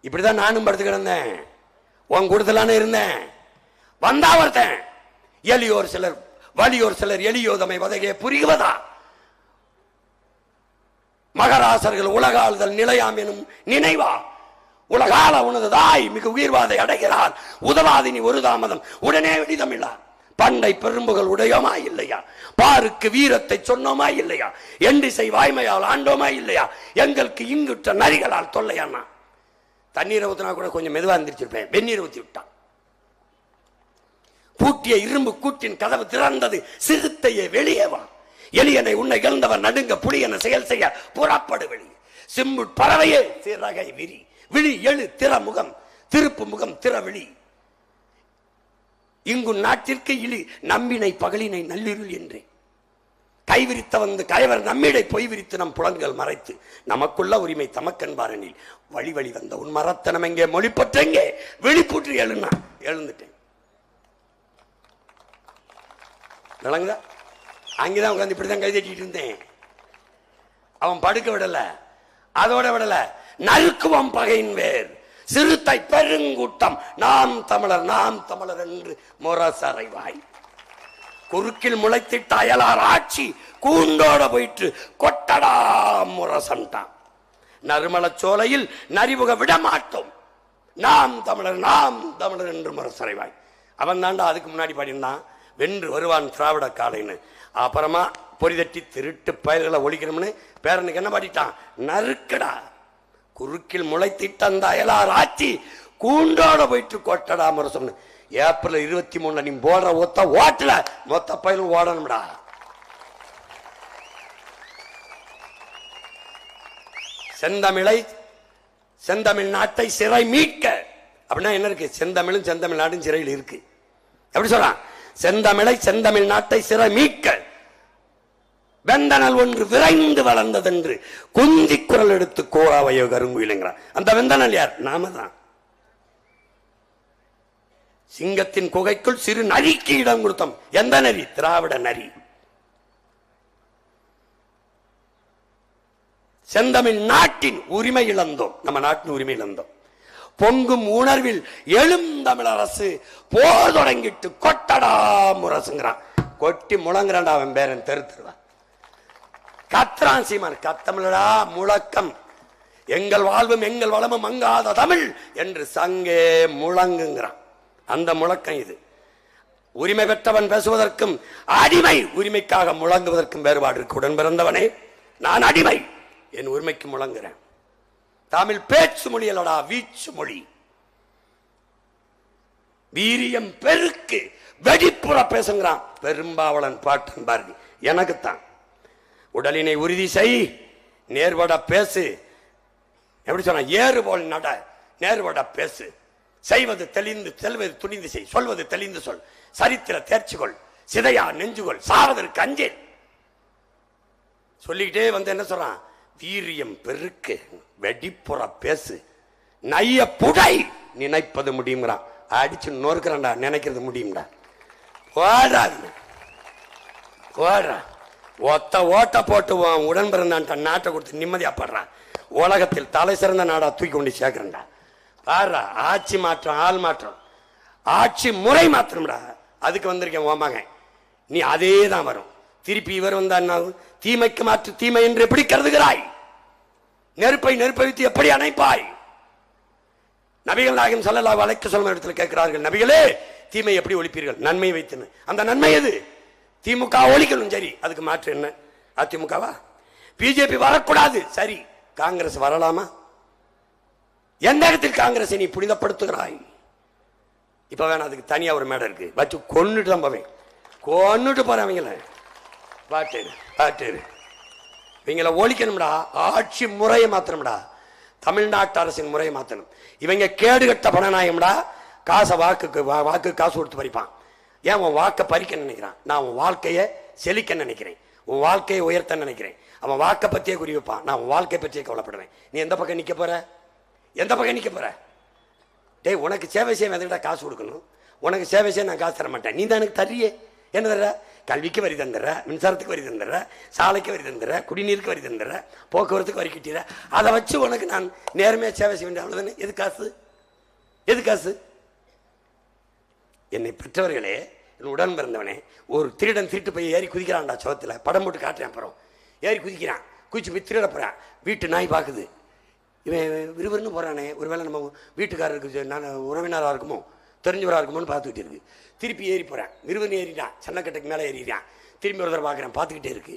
Speaker 1: இப்படிதான் நானும் படுத்து கிடந்தேன், உன் கூடத்தலான இருந்தேன். வந்தா ஒருத்தன், எளியோர் சிலர் வலியோர் சிலர் எளியோதமை வதையே புரிவதா? மகராசர்கள் உலகாளுதல் நிலையாம் எனும் நினைவா? உலகால உனதுதாய் மிக உயிர்வாதை அடைகிறார், உதவாதினி ஒரு தாமதம் உடனே விடிதமில்லார். பண்டை பெரும்புகள் உடையோமா இல்லையா? பாருக்கு வீரத்தை சொன்னோமா இல்லையா? எண்டிசை வாய்மையால் ஆண்டோமா இல்லையா? எங்களுக்கு இங்குற்ற நரிகளால் தொல்லையானா? தண்ணீரை ஊத்தினா கூட கொஞ்சம் மெதுவா இருந்திருச்சிருப்பேன், வெந்நீர் ஊத்தி விட்டான். பூட்டிய இரும்பு கூட்டின் கதவு திறந்தது, சிறுத்தையே வெளியே வா. எளியனை உன்னை இழந்தவர் நடுங்க, புலியன செயல் செய்ய புறப்படு வெளியே. சிம்பு பறவையே சிறகை விரி, விழி எழு திற முகம், திருப்பு முகம் திற விழி. இங்கு நாட்டிற்கு இழி நம்பினை பகலினை நள்ளிருள் என்றே. கைவிரித்த வந்து கயவர் நம்மிடை பொய் விரித்து நம் புலன்கள் மறைத்து நமக்குள்ள உரிமை தமக்கன்பாரனில் வழி வழி வந்த உன் மரத்தனம் எங்கே மொழிப்பற்றெங்கே வெளிப்பூற்றி எழுனா. எழுந்துட்டேன். விளங்குதா? அங்கேதான் உட்காந்து இப்படிதான் கை தட்டிட்டு இருந்தேன். அவன் படுக்க விடல, அதோட விடல. நறுக்குவம் பகையின் வேர் சிறுத்தை பெருங்கூட்டம் நாம் தமிழர் நாம் தமிழர் என்று முரசறைவாய். குறுக்கில் முளைத்திட்ட அயலார் ஆட்சி கூண்டோட போயிட்டு கொட்டடா முரசன்டான். நறுமலச் சோலையில் நரிவுக விடமாட்டோம், நாம் தமிழர் என்று முரசறைவாய். அவன் தாண்டா அதுக்கு முன்னாடி பாடினான், வென்று வருவான் திராவிட காலைன்னு. அப்புறமா பொறிதட்டி திருட்டு பயல்களை ஒழிக்கணும்னு பேரனுக்கு என்ன பாடிட்டான்? நறுக்கடா. குறுக்கில் முளைத்திட்ட அந்த அயலார் ஆட்சி கூண்டோட போயிட்டு கொட்டடா முரசம்னு. ஏப்ரல் 23 நீ போடுற ஒத்த ஓட்டல மொத்த பயிலும் ஓடணும்டா. செந்தமிழ் நாட்டை சிறை மீட்க அப்படின்னா என்ன இருக்கு? செந்தமிழும் செந்தமிழ் நாடும் சிறையில் இருக்கு. எப்படி சொல்றான்? செந்தமிழ் நாட்டை சிறை மீட்க வெந்தனல் ஒன்று விரைந்து வளர்ந்ததென்று குந்தி குரல் எடுத்து கோராவையோ கருங்குயிலுங்கிறான். அந்த வெந்தனல் யார்? நாம தான். சிங்கத்தின் குகைக்குள் சிறு நரிக்கு இடம் கொடுத்தோம். எந்த நரி? திராவிட நரி. செந்தமிழ் நாட்டின் உரிமை இழந்தோம், நம்ம நாட்டின் உரிமை இழந்தோம். பொங்கும் உணர்வில் எழும் தமிழ் அரசு போர் தொடங்கிட்டு கொட்டடா முரசுங்கிறான். கொட்டி முழங்குறான்டா அவன் பேரன் தெருத்துருவா. கத்ரான் சீமான் கத்தமிழடா முழக்கம். எங்கள் வாழ்வும் எங்கள் வளமும் மங்காத தமிழ் என்று சங்கே முழங்குங்கிறான். அந்த முழக்கம் இது. உரிமை பெற்றவன் பேசுவதற்கும் அடிமை உரிமைக்காக முழங்குவதற்கும் வேறுபாடு இருக்கு. உடன் பிறந்தவனே, நான் அடிமை, என் உரிமைக்கு முழங்குறேன். தமிழ் பேச்சு மொழி அல்லடா, வீச்சு மொழி. வீரியம் பெருக்கு வெடிப்புற பேசுங்கிறான் பெரும்பாவளன் பாட்டன் பாரதி. எனக்குத்தான் உடலினை உறுதி செய், நேர்வட பேசு. எப்படி சொன்ன? ஏறு போல் நட, நேர்வட பேசு. செய்வது தெளிந்து செல்வது துணிந்து செய், சொல்வது தெளிந்து சொல். சரித்திர தேர்ச்சிகொள், சிதையா நெஞ்சுகொள், சாவதற்கு அஞ்சேல். சொல்லிக்கிட்டே வந்து என்ன சொல்றான்? வீரியம் பெருக்கு வெடிப்புற பேசு, நைய புடை நினைப்பது முடியுங்கிறான். அடிச்சு நொறுக்கிறான்டா, நினைக்கிறது முடியும்டா. ஓடுறா ஓடுறா. ஒத்த ஓட்ட போட்டு உடன் பிறந்தான் நாட்டை கொடுத்து நிம்மதியா படுறான். உலகத்தில் தலை சிறந்த நாடா தூக்கி கொண்டு சேர்க்கிறா. பாரு, ஆட்சி மாற்றம், ஆள் மாற்றம், ஆட்சி முறை மாற்றம்டா. அதுக்கு வந்திருக்கேன் ஓமாங்க. நீ அதே தான் வரும். திருப்பி இவர் வந்தா தீமைக்கு மாற்று தீமை என்று எப்படி கருதுகிறாய்? நெருப்பை வைத்து எப்படி அணைப்பாய்? நபிகள் நாயகம் ஸல்லல்லாஹு அலைஹி வஸல்லம் இடத்துல கேட்கிறார்கள், நபிகளே தீமை எப்படி ஒழிப்பீர்கள்? நன்மை வைத்து. அந்த நன்மை எது? திமுக ஒழிக்கணும். சரி, அதுக்கு மாற்று என்ன? அதிமுகவா? பிஜேபி வரக்கூடாது. சரி, காங்கிரஸ் வரலாமா? எந்த இடத்தில் காங்கிரஸ் நீ புனிதப்படுத்துகிறாய்? இப்ப வேணா அதுக்கு தனியா ஒரு மேடை இருக்கு, வச்சு கொன்னுட்டு தான் போவேன். கொன்னுட்டு போறவங்கள பாட்டு இவங்களை ஒழிக்கணும்டா. ஆட்சி முறையை மாத்தணும்டா. தமிழ்நாட்டு அரசின் முறையை மாத்தணும். இவங்க கேடுகட்ட பணநாயகம்டா. காசை வாக்கு காசு கொடுத்து பறிப்பான். ஏன் உன் வாக்கை பறிக்க நினைக்கிறான்? நான் உன் வாழ்க்கையை செழிக்க நினைக்கிறேன், உன் வாழ்க்கையை உயர்த்த நினைக்கிறேன். அவன் வாக்கை பற்றியே குறி வைப்பான். நான் உன் வாழ்க்கை பற்றியே கவலைப்படுவேன். நீ எந்த பக்கம் நிற்க போற? எந்த பக்கம் நிற்க போற? டேய், உனக்கு சேவை செய்ய எதுக்கிட்ட காசு கொடுக்கணும்? உனக்கு சேவை செய்ய நான் காசு தர மாட்டேன். நீ தான் எனக்கு தர்றியே. என்ன தர்ற? கல்விக்கு வரி தந்துடுற, மின்சாரத்துக்கு வரி தந்துடுற, சாலைக்கு வரி தந்துடுற, குடிநீருக்கு வரி தந்துடுற, போக்குவரத்துக்கு வரி கட்டிடுற. அதை வச்சு உனக்கு நான் நேர்மையாக சேவை செய்ய வேண்டிய அவ்வளோதானே. எது காசு? எது காசு? என்னை பெற்றவர்களே, என் உடன் பிறந்தவனே, ஒரு திருடன் திருட்டு போய் ஏறி குதிக்கிறான்டா சோகத்தில். படம் போட்டு காட்டுறேன். அப்புறம் ஏறி குதிக்கிறான். குதிச்சு போய் திருட போகிறான். வீட்டு நாய் பார்க்குது. இவன் விறுவிறுன்னு போகிறானே, ஒருவேளை நம்ம வீட்டுக்காரருக்கு நான் உறவினராக இருக்குமோ, தெரிஞ்சவராக இருக்குமோன்னு பார்த்துக்கிட்டே இருக்கு. திருப்பி ஏறி போகிறேன். விறுவிறுன்னு ஏறிட்டான். சன்னக்கட்டுக்கு மேலே ஏறிட்டான். திரும்பி ஒரு தடவை பார்க்குறேன். பார்த்துக்கிட்டே இருக்கு.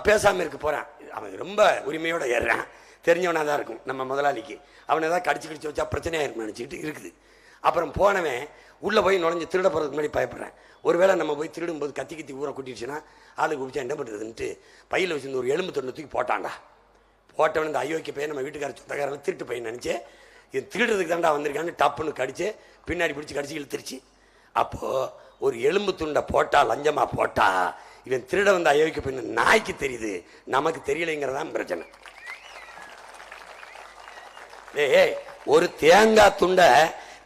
Speaker 1: பேசாமல் இருக்கு. போகிறான். அவன் ரொம்ப உரிமையோடு ஏறுறான். தெரிஞ்சவனாக தான் இருக்கும் நம்ம முதலாளிக்கு. அவனை ஏதாவது கடிச்சு வச்சா பிரச்சனையாக இருக்குன்னு நினச்சிக்கிட்டு இருக்குது. அப்புறம் போனவன் உள்ளே போய் நுழைஞ்சு திருட போகிறதுக்கு முன்னாடி பயப்படுறேன். ஒருவேளை நம்ம போய் திருடும்போது கத்தி ஊரை கூட்டிடுச்சுன்னா ஆளுக்கு குடிச்சா என்ன பண்ணுறதுன்ட்டு பையில் வச்சுருந்து ஒரு எலும்பு தொண்டை தூக்கி போட்டான்டா. போட்டவன் இந்த ஐயோக்கிய பையன் நம்ம வீட்டுக்கார சொந்தக்காரில் திருட்டு பையன் நினச்சி இது திருடுறதுக்கு தாண்டா வந்திருக்கான்னு டப்புன்னு கடிச்சு பின்னாடி பிடிச்சி கடிச்சு இழுத்துருச்சு. அப்போது ஒரு எலும்பு துண்டை போட்டா, லஞ்சமாக போட்டா, இவன் திருட வந்த அயோக்கிய பையன் நாய்க்கு தெரியுது, நமக்கு தெரியலைங்கிறதான் பிரச்சனை. ஏய், ஒரு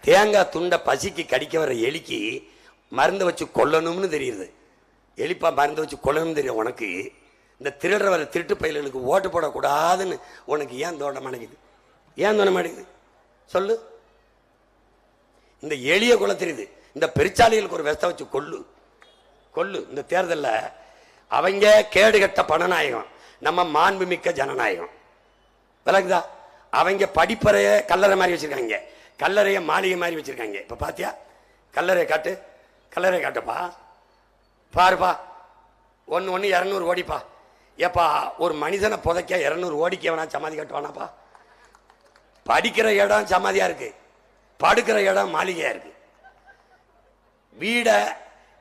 Speaker 1: தேங்காய் துண்டை பசிக்கு கடிக்க வர எலிக்கு மருந்து வச்சு கொல்லணும்னு தெரியுது. எலிப்பா மருந்து வச்சு கொல்லணும்னு தெரியும் உனக்கு. இந்த திருடுற வர திருட்டு பயில்களுக்கு ஓட்டு போடக்கூடாதுன்னு உனக்கு ஏன் தோண மாட்டேங்குது? ஏன் தோண மாட்டேங்குது சொல்லு. இந்த எளிய கொலை தெரியுது. இந்த பெருச்சாலிகளுக்கு ஒரு வெஸ்த வச்சு கொல்லு. இந்த தேர்தலில் அவங்க கேடுகட்ட பணநாயகம், நம்ம மாண்புமிக்க ஜனநாயகம். விளக்குதா? அவங்க படிப்பறைய கல்லறை மாதிரி வச்சிருக்காங்க, கல்லறைய மாளிகை மாதிரி வச்சிருக்காங்க. இப்ப பாத்தியா? கல்லறை காட்டுப்பா, பாருப்பா. 1 200 கோடிப்பா. ஏப்பா, ஒரு மனிதனை புதைக்க 200 கோடிக்கு எவனா சமாதி கட்டுவானாப்பா? படிக்கிற இடம் சமாதியா இருக்கு, படுக்கிற இடம் மாளிகையா இருக்கு. வீடை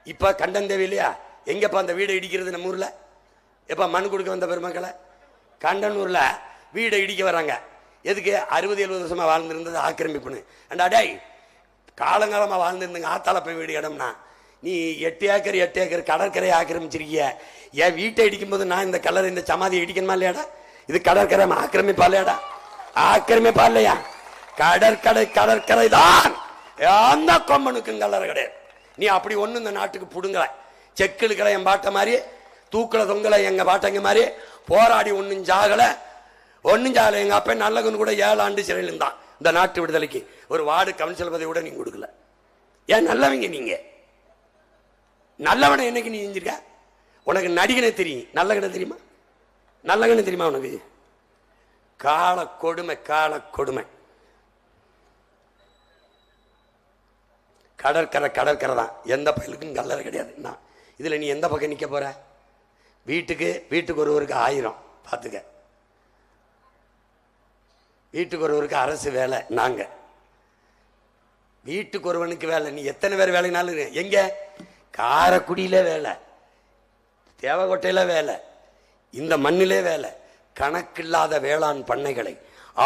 Speaker 1: இப்ப கண்டம் தேவை இல்லையா? எங்கப்பா அந்த வீடை இடிக்கிறது? நம்ம ஊர்ல எப்ப மண் கொடுக்க வந்த பெருமக்களை கண்டனூர்ல வீடை இடிக்க வர்றாங்க. எதுக்கு? 60-70 வருஷமா வாழ்ந்துருந்தது ஆக்கிரமிப்புன்னு. அண்டாடே, காலங்காலமா வாழ்ந்துருந்தங்க ஆத்தால போய் வீடு இடம்னா நீ 8 ஏக்கர் கடற்கரையை ஆக்கிரமிச்சிருக்கிய. என் வீட்டை இடிக்கும் போது நான் இந்த கலர் இந்த சமாதியை இடிக்கணுமா இல்லையாடா? இது கடற்கரை ஆக்கிரமிப்பா இல்லையாடா? ஆக்கிரமிப்பா இல்லையா? கடற்கரை தான். அந்த கொம்பனுக்கும் கல்லறை கிடையாது. நீ அப்படி ஒண்ணு இந்த நாட்டுக்கு புடுங்கல. செக்கிலுக்களை என் பாட்ட மாதிரி, தூக்கல தொங்கல எங்க பாட்டங்க மாதிரி போராடி ஒன்னும் ஜாகல. எங்க அப்ப நல்லவன் கூட 7 ஆண்டு சிறையில் இருந்தான். இந்த நாட்டு விடுதலைக்கு ஒரு வார்டு கவுன்சில் பதவி கூட நீங்க கொடுக்கல. ஏன் நல்லவங்க நீங்க? நல்லவனை என்னைக்கு நீ செஞ்சிருக்க? உனக்கு நடிகனை தெரியும், நல்லகனை தெரியுமா? நல்லகனை தெரியுமா உனக்கு? கால கொடுமை. கடற்கரை தான். எந்த பயிலுக்கும் கல்லறை கிடையாது. இதுல நீ எந்த பக்கம் நிக்க போற? வீட்டுக்கு ஒருவருக்கு 1000 பார்த்துக்க. வீட்டுக்கு ஒருவருக்கு அரசு வேலை. நாங்க வீட்டுக்கு ஒருவனுக்கு வேலை. நீ எத்தனை பேர் வேலைனாலும் எங்க? காரைக்குடியில வேலை, தேவகோட்டையில வேலை, இந்த மண்ணிலே வேலை. கணக்கில்லாத வேளாண் பண்ணைகளை,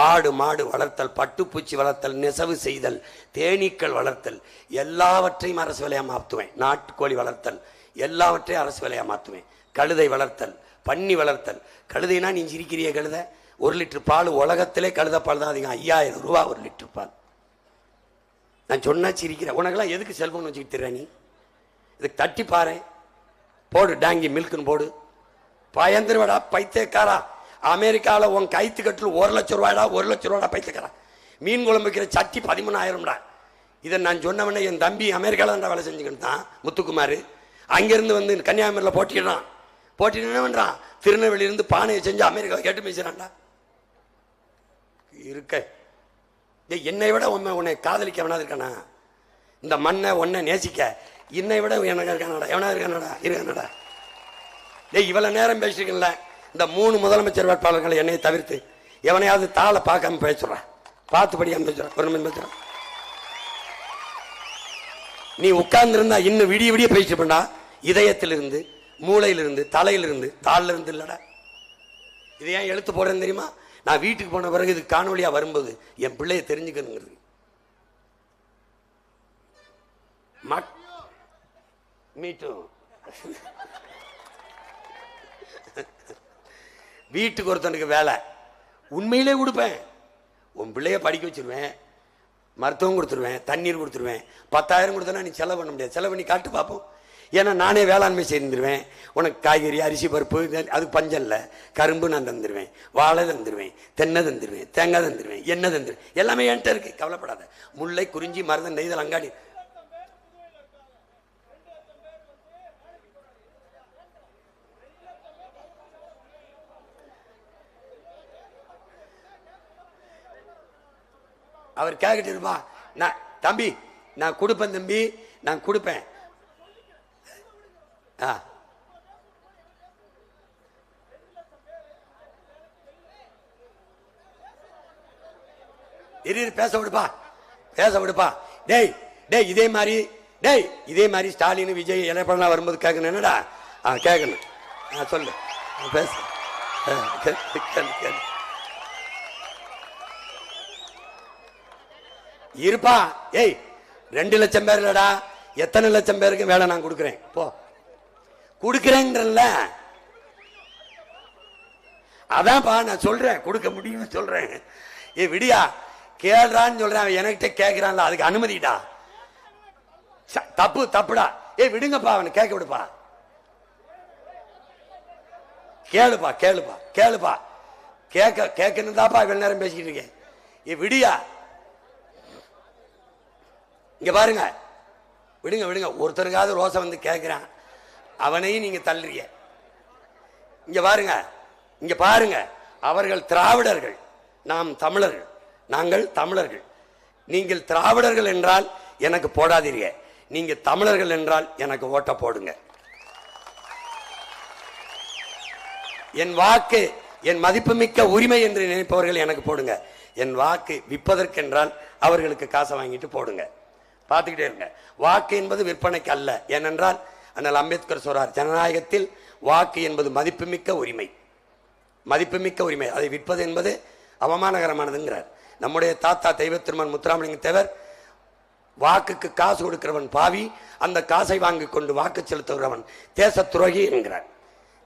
Speaker 1: ஆடு மாடு வளர்த்தல், பட்டுப்பூச்சி வளர்த்தல், நெசவு செய்தல், தேனீக்கள் வளர்த்தல், எல்லாவற்றையும் அரசு வேலையா மாற்றுவேன். நாட்டுக்கோழி வளர்த்தல் எல்லாவற்றையும் அரசு வேலையா மாற்றுவேன். கழுதை வளர்த்தல், பன்னி வளர்த்தல். கழுதைனா நீ சிரிக்கிறிய கழுதை? 1 லிட்டர் பால் உலகத்திலே கழுத பால் தான் அதிகம். 5000 ரூபா 1 லிட்டர் பால். நான் சொன்னா சிரிக்கிறேன். உனக்கெல்லாம் எதுக்கு செல்போன் வச்சுக்கிட்டு நீ? இதுக்கு தட்டி பாரு, போடு டாங்கி மில்க்குன்னு போடு. பயந்துருவாடா பைத்தியக்காரா. அமெரிக்காவில் உன் கைத்து கட்டில் 1 லட்சம் ரூபாடா, 1 லட்சம் ரூபாடா பைத்தியக்காரா. மீன் குழம்பு வைக்கிற சட்டி 13,000. இதை நான் சொன்னவனே என் தம்பி அமெரிக்காவில் தான் வேலை செஞ்சுக்கிட்டு தான் முத்துக்குமார். அங்கிருந்து வந்து கன்னியாகுமரியில் போட்டிட்டு என்ன பண்றான், திருநெல்வேலியிலிருந்து பானையை செஞ்சு அமெரிக்கா கேட்டு பேசுறான்டா. இருக்க என்னை விட உன்னை காதலிக்க வேணாது இருக்கானா, இந்த மண்ணை ஒன்னை நேசிக்க என்னை விட எனக்கு இருக்கானடா, எவனா இருக்கானடா. இவ்வளவு நேரம் பேசிருக்கல, இந்த 3 முதலமைச்சர் வேட்பாளர்களை என்னை தவிர்த்து எவனையாவது தாளை பார்க்காம பேசுறான், பார்த்து படிக்காம பேசுறான். ஒரு நிமிஷம் பேசுறான். நீ உட்கார்ந்து இருந்தா இன்னும் விடிய விடிய பேசிட்டு பண்ணா, இதயத்திலிருந்து, மூளையிலிருந்து, தலையிலிருந்து, தாளில இருந்து இல்லடா. இதை ஏன் எழுத்து போடுறேன்னு தெரியுமா? நான் வீட்டுக்கு போன பிறகு இது காணொலியா வரும்போது என் பிள்ளைய தெரிஞ்சுக்கணுங்கிறது. வீட்டுக்கு ஒருத்தனுக்கு வேலை உண்மையிலே கொடுப்பேன். உன் பிள்ளைய படிக்க வச்சிருவேன், மருத்துவம் கொடுத்துருவேன், தண்ணீர் கொடுத்துருவேன். 10,000 கொடுத்தனா நீ செலவு பண்ண முடியாது. செலவு பண்ணி காட்டு பார்ப்போம். ஏன்னா நானே வேளாண்மை செய்திருவேன். உனக்கு காய்கறி, அரிசி, பருப்பு, அது பஞ்சம் இல்லை. கரும்பு நான் தந்துடுவேன், வாழை தந்துடுவேன், தென்னை தந்துடுவேன், தேங்காய் தந்துடுவேன், எண்ணெய் தந்துடுவேன். எல்லாமே என்கிட்ட இருக்கு, கவலைப்படாத. முல்லை, குறிஞ்சி, மருதம், நெய்தல், அங்காடி. அவர் கேட்கிட்டு இருப்பா, நான் தம்பி நான் கொடுப்பேன், தம்பி நான் கொடுப்பேன். பேச விடுப்பா. டேய் இதே மாதிரி ஸ்டாலின், விஜய், எடப்பாடி வரும்போது கேட்கணும். என்னடா கேட்கணும், சொல்லு, பேச. இருப்பா. 2 லட்சம் பேர் இல்லடா, எத்தனை லட்சம் பேருக்கு வேலை நான் கொடுக்குறேன். போ, கொடுக்குறேன்றல. அதான்ப்பா நான் சொல்றேன், கொடுக்க முடியும்னு சொல்றேன். விடியா கேள்றான்னு சொல்றேன். என்கிட்ட கேட்கிறான்ல, அதுக்கு அனுமதிடா. தப்புடா. விடுங்கப்பா, அவனை கேட்க விடுப்பா. கேளுப்பா. கேட்கணும் தாப்பா இவ்வளவு நேரம் பேசிக்கிட்டு இருக்கேன். விடியா, இங்க பாருங்க. விடுங்க. ஒருத்தருக்காவது ரோசை வந்து கேட்கிறான், அவனையும் நீங்க தள்ளுறீங்க. இங்க பாருங்க. அவர்கள் திராவிடர்கள், நாம் தமிழர்கள். நாங்கள் தமிழர்கள். நீங்கள் திராவிடர்கள் என்றால் எனக்கு போடாதீங்க, நீங்க தமிழர்கள் என்றால் எனக்கு ஓட்ட போடுங்க. என் வாக்கு என் மதிப்புமிக்க உரிமை என்று நினைப்பவர்கள் எனக்கு போடுங்க. என் வாக்கு விற்பதற்கென்றால் அவர்களுக்கு காசை வாங்கிட்டு போடுங்க. பார்த்துக்கிட்டே இருங்க. வாக்கு என்பது விற்பனைக்கு அல்ல. ஏனென்றால் அண்ணல் அம்பேத்கர் சொல்றார், ஜனநாயகத்தில் வாக்கு என்பது மதிப்புமிக்க உரிமை. அதை விற்பது என்பது அவமானகரமானதுங்கிறார். நம்முடைய தாத்தா தெய்வ திருமன் முத்துராமலிங்க தேவர், வாக்குக்கு காசு கொடுக்கிறவன் பாவி, அந்த காசை வாங்கி கொண்டு வாக்கு செலுத்துகிறவன் தேச துரோகி என்கிறார்.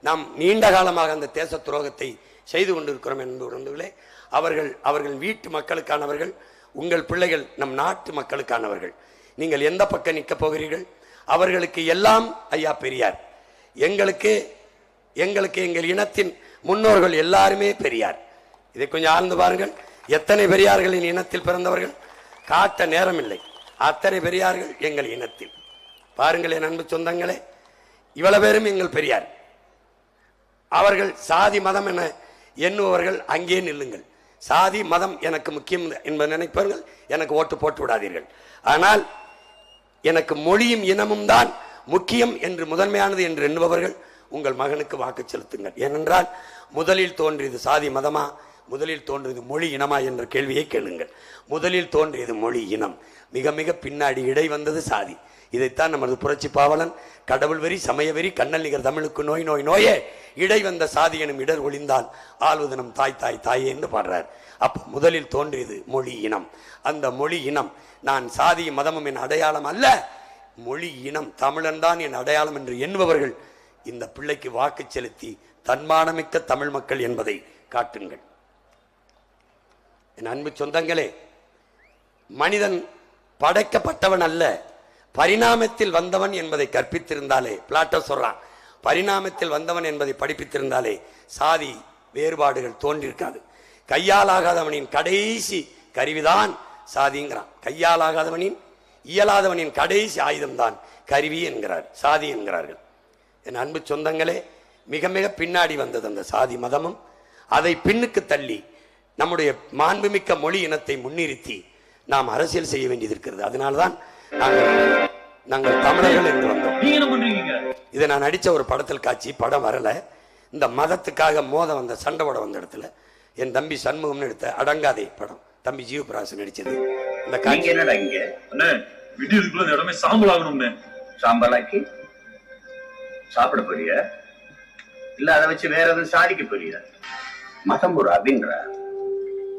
Speaker 1: நாம் நீண்ட காலமாக அந்த தேச துரோகத்தை செய்து கொண்டிருக்கிறோம் என்பவர்களே. அவர்கள் வீட்டு மக்களுக்கானவர்கள், உங்கள் பிள்ளைகள் நம் நாட்டு மக்களுக்கானவர்கள். நீங்கள் எந்த பக்கம் நிற்க போகிறீர்கள்? அவர்களுக்கு எல்லாம் ஐயா பெரியார். எங்களுக்கு எங்கள் இனத்தின் முன்னோர்கள் எல்லாருமே பெரியார். இதை கொஞ்சம் ஆழ்ந்து பாருங்கள். எத்தனை பெரியார்களின் இனத்தில் பிறந்தவர்கள் காட்ட நேரம் இல்லை. அத்தனை பெரியார்கள் எங்கள் இனத்தில். பாருங்கள் என் அன்பு சொந்தங்களே, இவ்வளவு பேரும் எங்கள் பெரியார். அவர்கள் சாதி மதம் என எண்ணுபவர்கள் அங்கே நில்லுங்கள். சாதி மதம் எனக்கு முக்கியம் என்பதை நினைப்பவர்கள் எனக்கு ஓட்டு போட்டு விடாதீர்கள். ஆனால் எனக்கு மொழியும் இனமும் தான் முக்கியம் என்று, முதன்மையானது என்று எண்ணுபவர்கள் உங்கள் மகனுக்கு வாக்கு செலுத்துங்கள். ஏனென்றால் முதலில் தோன்றியது சாதி மதமா, முதலில் தோன்றியது மொழி இனமா என்ற கேள்வியை கேளுங்கள். முதலில் தோன்றியது மொழி இனம், மிக மிக பின்னாடி இடை வந்தது சாதி. இதைத்தான் நமது புரட்சி பாவலன் கடவுள் வெறி சமய வெறி கண்ணல் நிகர் தமிழுக்கு நோய் நோய் நோயே இடை வந்த சாதி எனும் இடர் ஒளிந்தால் ஆள்வது நம் தாய் தாய் தாயே என்று பாடுறார். அப்ப முதலில் தோன்றியது மொழி இனம். அந்த மொழி இனம், நான் சாதி மதமும் என் அடையாளம் அல்ல, மொழி இனம் தமிழன் தான் என் அடையாளம் என்று எண்ணுபவர்கள் இந்த பிள்ளைக்கு வாக்கு செலுத்தி தன்மானமிக்க தமிழ் மக்கள் என்பதை காட்டுங்கள். என் அன்பு சொந்தங்களே, மனிதன் படைக்கப்பட்டவன் அல்ல, பரிணாமத்தில் வந்தவன் என்பதை கற்பித்திருந்தாலே, பிளாட்டோ சொல்றான், பரிணாமத்தில் வந்தவன் என்பதை படிப்பித்திருந்தாலே சாதி வேறுபாடுகள் தோன்றிருக்காது. கையாலாகாதவனின் கடைசி கருவிதான் சாதிங்கிறான். கையாலாகாதவனின் இயலாதவனின் கடைசி ஆயுதம்தான் கருவி என்கிறார், சாதி என்கிறார்கள். என் அன்பு சொந்தங்களே, மிக மிக பின்னாடி வந்தது அந்த சாதி மதமும். அதை பின்னுக்கு தள்ளி நம்முடைய மாண்புமிக்க மொழி இனத்தை முன்னிறுத்தி நாம் அரசியல் செய்ய வேண்டியது இருக்கிறது. அதனால்தான் நாங்கள் தமிழர்கள் என்று வந்தோம். இதை நான் நடிச்ச ஒரு படத்தில் காட்சி, படம் வரல. இந்த மதத்துக்காக மோத வந்த சண்டை போட வந்த இடத்துல என் தம்பி சண்முகம்னு எடுத்த அடங்காதே படம், தம்பி ஜீவபிராசன் நடிச்சது. இந்த காட்சி
Speaker 2: இடமே சாம்பல் ஆகணும்னு சாம்பலாக்கி சாப்பிட போறிய இல்ல அதை வச்சு வேற எதுவும் சாதிக்க போறிய? மதம் ஒரு அப்படின்ற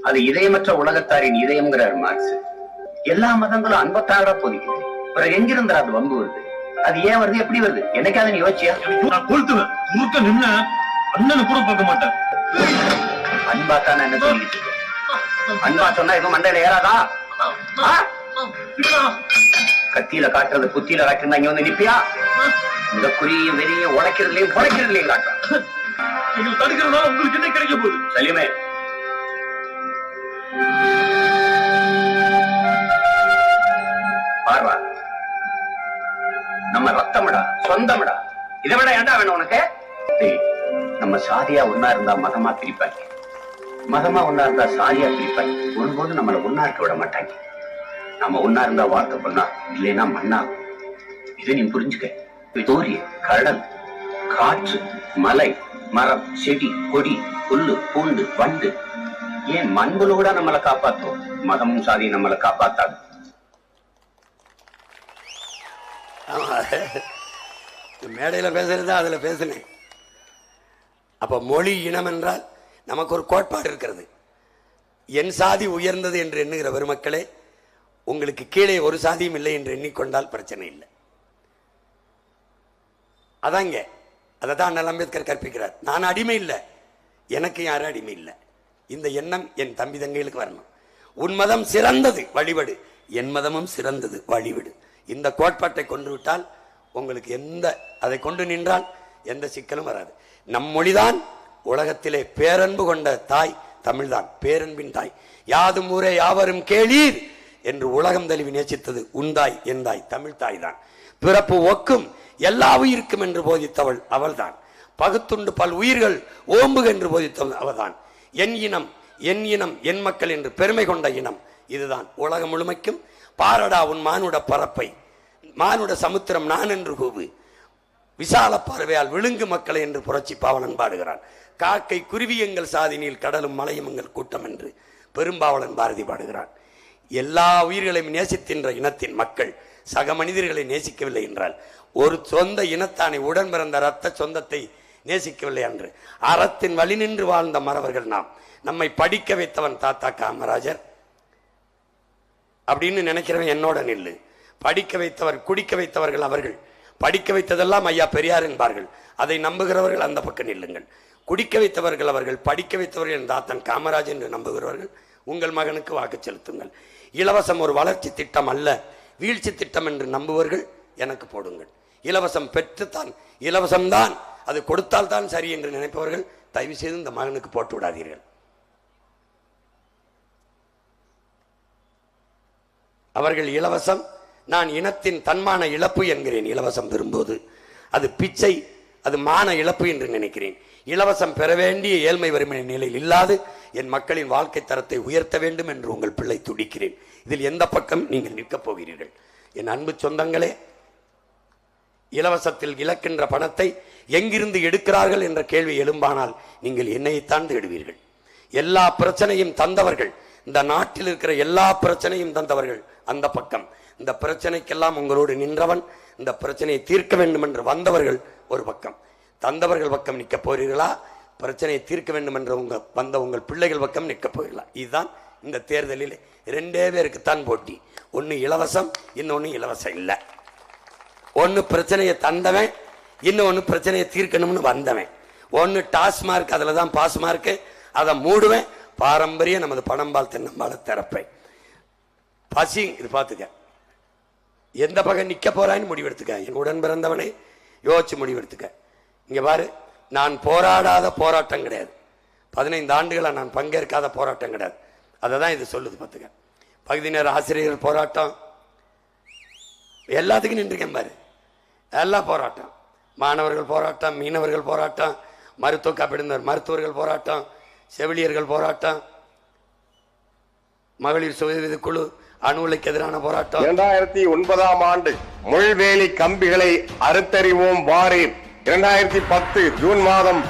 Speaker 2: அது இதயமற்ற உலகத்தாரின் இதயம்ங்கிறார் மார்க்ஸ். எல்லா மதங்களும் அன்பத்தாரா போதிக்குது. பிறகு எங்கிருந்தா அது வம்பு வருது? அது ஏன் வருது, எப்படி வருது? என்னைக்காவது நீ யோசிச்சியா? நான் கொளுத்துவேன், முழுக்க நின்ன அண்ணனை கூட பார்க்க மாட்டேன். அன்பாத்தான என்ன சொல்லிட்டு அன்பா சொன்னா எதுவும் மண்டையில ஏறாதா? கத்தியில காட்டுறது குத்தியில காட்டுறதா இங்க வந்து நிப்பியா? இந்த குறியும் வெறியும் உடைக்கிறதுலயும் குறைக்கிறதுலயும் காட்டுறேன். தடுக்கிறதுனால உங்களுக்கு என்ன கிடைக்க போகுது? சலிமே, பார்வா, நம்ம ரத்தமிடா, சொந்தமிடா. இதை விட ஏண்டா வேணும் உனக்கு? நம்ம சாதியா ஒன்னா இருந்தா மதமா பிரிப்பாங்க, மதமா ஒன்னா இருந்தா சாதியா பிரிப்பாங்க. ஒருபோது நம்மள ஒன்னா இருக்க விட மாட்டாங்க. நம்ம ஒன்னா இருந்தா வார்த்தை பண்ணா, இல்லைன்னா மண்ணா. இதை நீ புரிஞ்சுக்க. சூரியன், கடல், காற்று, மலை, மரம், செடி, கொடி, புல்லு, பூண்டு, வண்டு, ஏன் மண்புழு கூட நம்மளை காப்பாற்றும். மதமும் சாதியும் நம்மளை காப்பாத்தாது.
Speaker 1: மேடையில பேசுறதா அதுல பேசுனேன். அப்ப மொழி இனம் என்றால் நமக்கு ஒரு கோட்பாடு இருக்கிறது. என் சாதி உயர்ந்தது என்று எண்ணுகிற பெருமக்களே, உங்களுக்கு கீழே ஒரு சாதியும் இல்லை என்று எண்ணிக்கொண்டால் பிரச்சனை இல்லை. அதாங்க, அதை தான் அண்ணல் அம்பேத்கர் கற்பிக்கிறார். நான் அடிமை இல்லை, எனக்கு யாரும் அடிமை இல்லை. இந்த எண்ணம் என் தம்பி தங்கைகளுக்கு வரணும். உன் மதம் சிறந்தது, வழிபடு. என் மதமும் சிறந்தது, வழிவிடு. இந்த கோட்பாட்டை கொண்டு விட்டால் உங்களுக்கு அதை கொண்டு நின்றால் எந்த சிக்கலும் வராது. நம் மொழிதான் உலகத்திலே பேரன்பு கொண்ட தாய் தமிழ்தான், பேரன்பின் தாய். யாதும் ஊரே யாவரும் கேளீர் என்று உலகம் தழுவி நேசித்தது உந்தாய் என் தாய் தமிழ் தாய் தான். பிறப்பு ஒக்கும் எல்லா உயிருக்கும் என்று போதித்தவள் அவள்தான். பகுத்துண்டு பல் உயிர்கள் ஓம்புக என்று போதித்தவள் அவள்தான். என் இனம் என் இனம் என் மக்கள் என்று பெருமை கொண்ட இனம் இதுதான். உலகம் முழுமைக்கும் பாரடா உன் மானுட பரப்பை, மானுட சமுத்திரம் நான் என்று கூவு, விசால பார்வையால் விழுங்கு மக்களை என்று புரட்சி பாவலன் பாடுகிறான். காக்கை குருவி எங்கள் சாதினில், கடலும் மலையும் எங்கள் கூட்டம் என்று பெரும்பாவலன் பாரதி பாடுகிறான். எல்லா உயிர்களையும் நேசிக்கின்ற இனத்தின் மக்கள் சக மனிதர்களை நேசிக்கவில்லை என்றால், ஒரு சொந்த இனத்தானை உடன் பிறந்த இரத்த சொந்தத்தை நேசிக்கவில்லை என்று அறத்தின் வழி நின்று வாழ்ந்த மறவர்கள் நாம். நம்மை படிக்க வைத்தவன் தாத்தா காமராஜர் அப்படின்னு நினைக்கிறவன் என்னோட நில்லு. படிக்க வைத்தவர், குடிக்க வைத்தவர்கள் அவர்கள். படிக்க வைத்ததெல்லாம் ஐயா பெரியார் என்பார்கள். அதை நம்புகிறவர்கள் அந்த பக்கம் நில்லுங்கள். குடிக்க வைத்தவர்கள் அவர்கள், படிக்க வைத்தவர்கள் என் தாத்தன் காமராஜ் என்று நம்புகிறவர்கள் உங்கள் மகனுக்கு வாக்கு செலுத்துங்கள். இலவசம் ஒரு வளர்ச்சி திட்டம் அல்ல, வீழ்ச்சி திட்டம் என்று நம்புவர்கள் எனக்கு போடுங்கள். இலவசம் பெற்றுத்தான், இலவசம்தான் அது கொடுத்தால் தான் சரி என்று நினைப்பவர்கள் தயவு செய்து இந்த மகனுக்கு போட்டு விடாதீர்கள். அவர்கள் இலவசம், நான் இனத்தின் தன்மான இழப்பு என்கிறேன். இலவசம் விரும்புவது அது பிச்சை, அது மான இழப்பு என்று நினைக்கிறேன். இலவசம் பெற வேண்டிய ஏழ்மை வறுமை நிலையில் இல்லாது என் மக்களின் வாழ்க்கை தரத்தை உயர்த்த வேண்டும் என்று உங்கள் பிள்ளை துடிக்கிறேன். இதில் எந்த பக்கம் நீங்கள் நிற்கப் போகிறீர்கள்? என் அன்பு சொந்தங்களே, இலவசத்தில் இழக்கின்ற பணத்தை எங்கிருந்து எடுக்கிறார்கள் என்ற கேள்வி எழும்பானால் நீங்கள் என்னைத்தான் தேடுவீர்கள். எல்லா பிரச்சனையும் தந்தவர்கள், இந்த நாட்டில் இருக்கிற எல்லா பிரச்சனையும் தந்தவர்கள் அந்த பக்கம். இந்த பிரச்சனைக்கெல்லாம் உங்களோடு நின்றவன், இந்த பிரச்சனையை தீர்க்க வேண்டும் என்று வந்தவர்கள் ஒரு பக்கம். தந்தவர்கள் பக்கம் நிற்க போறீர்களா, பிரச்சனையை தீர்க்க வேண்டும் என்று வந்த உங்கள் பிள்ளைகள் பக்கம் நிற்க போகிறீர்களா? இதுதான் இந்த தேர்தலில் ரெண்டே பேருக்குத்தான் போட்டி. ஒன்னு இலவசம், இன்னொன்னு இலவசம் இல்லை. ஒன்னு பிரச்சனையை தந்தவன், இன்னொன்னு பிரச்சனையை தீர்க்கணும்னு வந்தவன். ஒன்னு டாஸ்மார்க், அதுல தான் பாஸ் மார்க்கு, அதை மூடுவேன். பாரம்பரிய நமது பணம்பால் தென்னம்பால திறப்பை பசி. இது பார்த்துக்க, எந்த பக்கம் நிக்க போறான்னு முடிவெடுத்துக்க. என் உடன் பிறந்தவனை யோசிச்சு முடிவெடுத்துக்க. இங்க பாரு, நான் போராடாத போராட்டம் கிடையாது, 15 ஆண்டுகளை நான் பங்கேற்காத போராட்டம் கிடையாது. அதை தான் இது சொல்லுது. பார்த்துக்க, பகுதி நேர ஆசிரியர்கள் போராட்டம், எல்லாத்துக்கும் நின்றுக்கேன் பாரு. எல்லா போராட்டம், மாணவர்கள் போராட்டம், மீனவர்கள் போராட்டம், மருத்துவ காப்பீடு மருத்துவர்கள் போராட்டம், செவிலியர்கள் போராட்டம், மகளிர் சுயஉதவி குழு, அணு உலைக்கு எதிரான போராட்டம்.
Speaker 3: 2009ஆம் ஆண்டு முள்வேலி கம்பிகளை அறுத்தறிவோம் வாரீர். 2010 ஜூன் மாதம்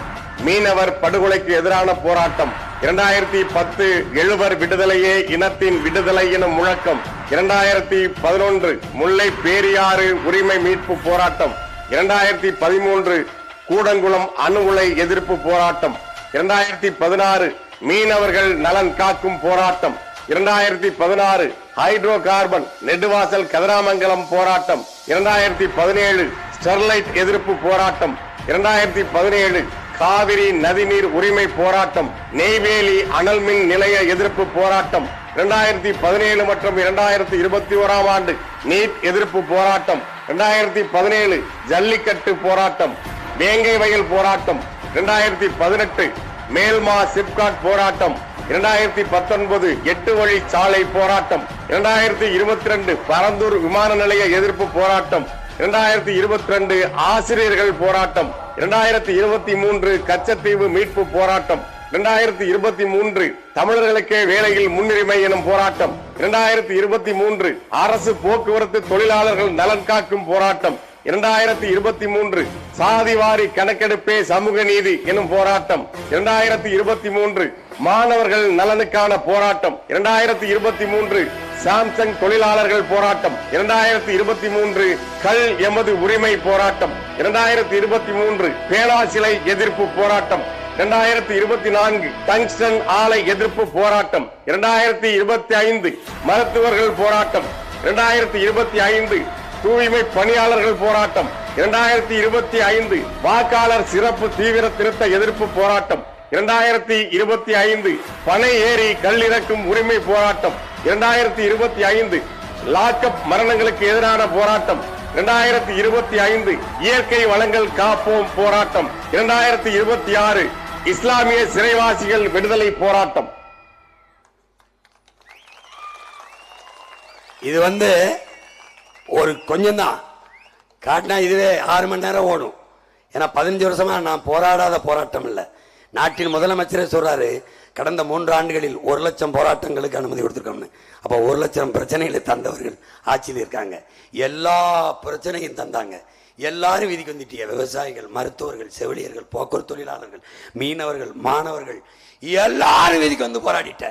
Speaker 3: மீனவர் படுகொலைக்கு எதிரான போராட்டம். 2010 எழுவர் விடுதலையே இனத்தின் விடுதலை எனும் முழக்கம். 2011 முல்லை பேரியாறு உரிமை மீட்பு போராட்டம். 2013 கூடங்குளம் அணு உலை எதிர்ப்பு போராட்டம். 2016 மீனவர்கள் நலன் காக்கும் போராட்டம். 2016 ஹைட்ரோ கார்பன் நெடுவாசல் கதிராமங்கலம் போராட்டம். 2017 ஸ்டெர்லைட் எதிர்ப்பு போராட்டம். 2017 காவிரி நதிநீர் உரிமை போராட்டம். நெய்வேலி அனல் மின் நிலைய எதிர்ப்பு போராட்டம். 2017 மற்றும் 2021ஆம் ஆண்டு நீட் எதிர்ப்பு போராட்டம். 2017 ஜல்லிக்கட்டு போராட்டம். வேங்கை வயல் போராட்டம். 2018 மேல்மா சிப்காட் போராட்டம். 2019 8 வழி சாலை போராட்டம். 2022 பரந்தூர் விமான நிலைய எதிர்ப்பு போராட்டம். 2022 ஆசிரியர்கள் போராட்டம். 2023 கச்சத்தீவு மீட்பு போராட்டம். 2023 தமிழர்களுக்கே வேலையில் முன்னுரிமை எனும் போராட்டம். 2023 அரசு போக்குவரத்து தொழிலாளர்கள் நலன் காக்கும் போராட்டம். 2023 சாதிவாரி கணக்கெடுப்பே சமூக நீதி எனும் போராட்டம். 2023 மாணவர்கள் நலனுக்கான போராட்டம். 2023 சாம்சங் தொழிலாளர்கள் போராட்டம். 2023 கல் எமது உரிமை போராட்டம். 2023 பேனாசிலை எதிர்ப்பு போராட்டம். 2024 டங்ஸ்டன் ஆலை எதிர்ப்பு போராட்டம். 2025 மருத்துவர்கள் போராட்டம். 2025 தூய்மை பணியாளர்கள் போராட்டம். 2025 வாக்காளர் சிறப்பு தீவிர திருத்த எதிர்ப்பு போராட்டம். 2025 பனை ஏறி கல்லிறக்கும் உரிமை போராட்டம். 2025 லாக்அப் மரணங்களுக்கு எதிரான போராட்டம். 2025 இயற்கை வளங்கள் காப்போம் போராட்டம். 2026 இஸ்லாமிய சிறைவாசிகள் விடுதலை போராட்டம்.
Speaker 1: இது ஒரு கொஞ்சம் தான் காட்டினா இதுவே 6 மணி நேரம் ஓடும். ஏன்னா 15 வருஷமா நான் போராடாத போராட்டம் இல்லை. நாட்டின் முதலமைச்சரே சொல்றாரு, கடந்த 3 ஆண்டுகளில் 1 லட்சம் போராட்டங்களுக்கு அனுமதி கொடுத்திருக்கோம்னு. அப்ப 1 லட்சம் பிரச்சனைகளை தந்தவர்கள் ஆட்சியில் இருக்காங்க. எல்லா பிரச்சனையும் தந்தாங்க. எல்லாரும் வீதிக்கு வந்துட்டிய, விவசாயிகள், மருத்துவர்கள், செவிலியர்கள், போக்குவரத்து தொழிலாளர்கள், மீனவர்கள், மாணவர்கள் எல்லாரும் வீதிக்கு வந்து போராடிட்ட.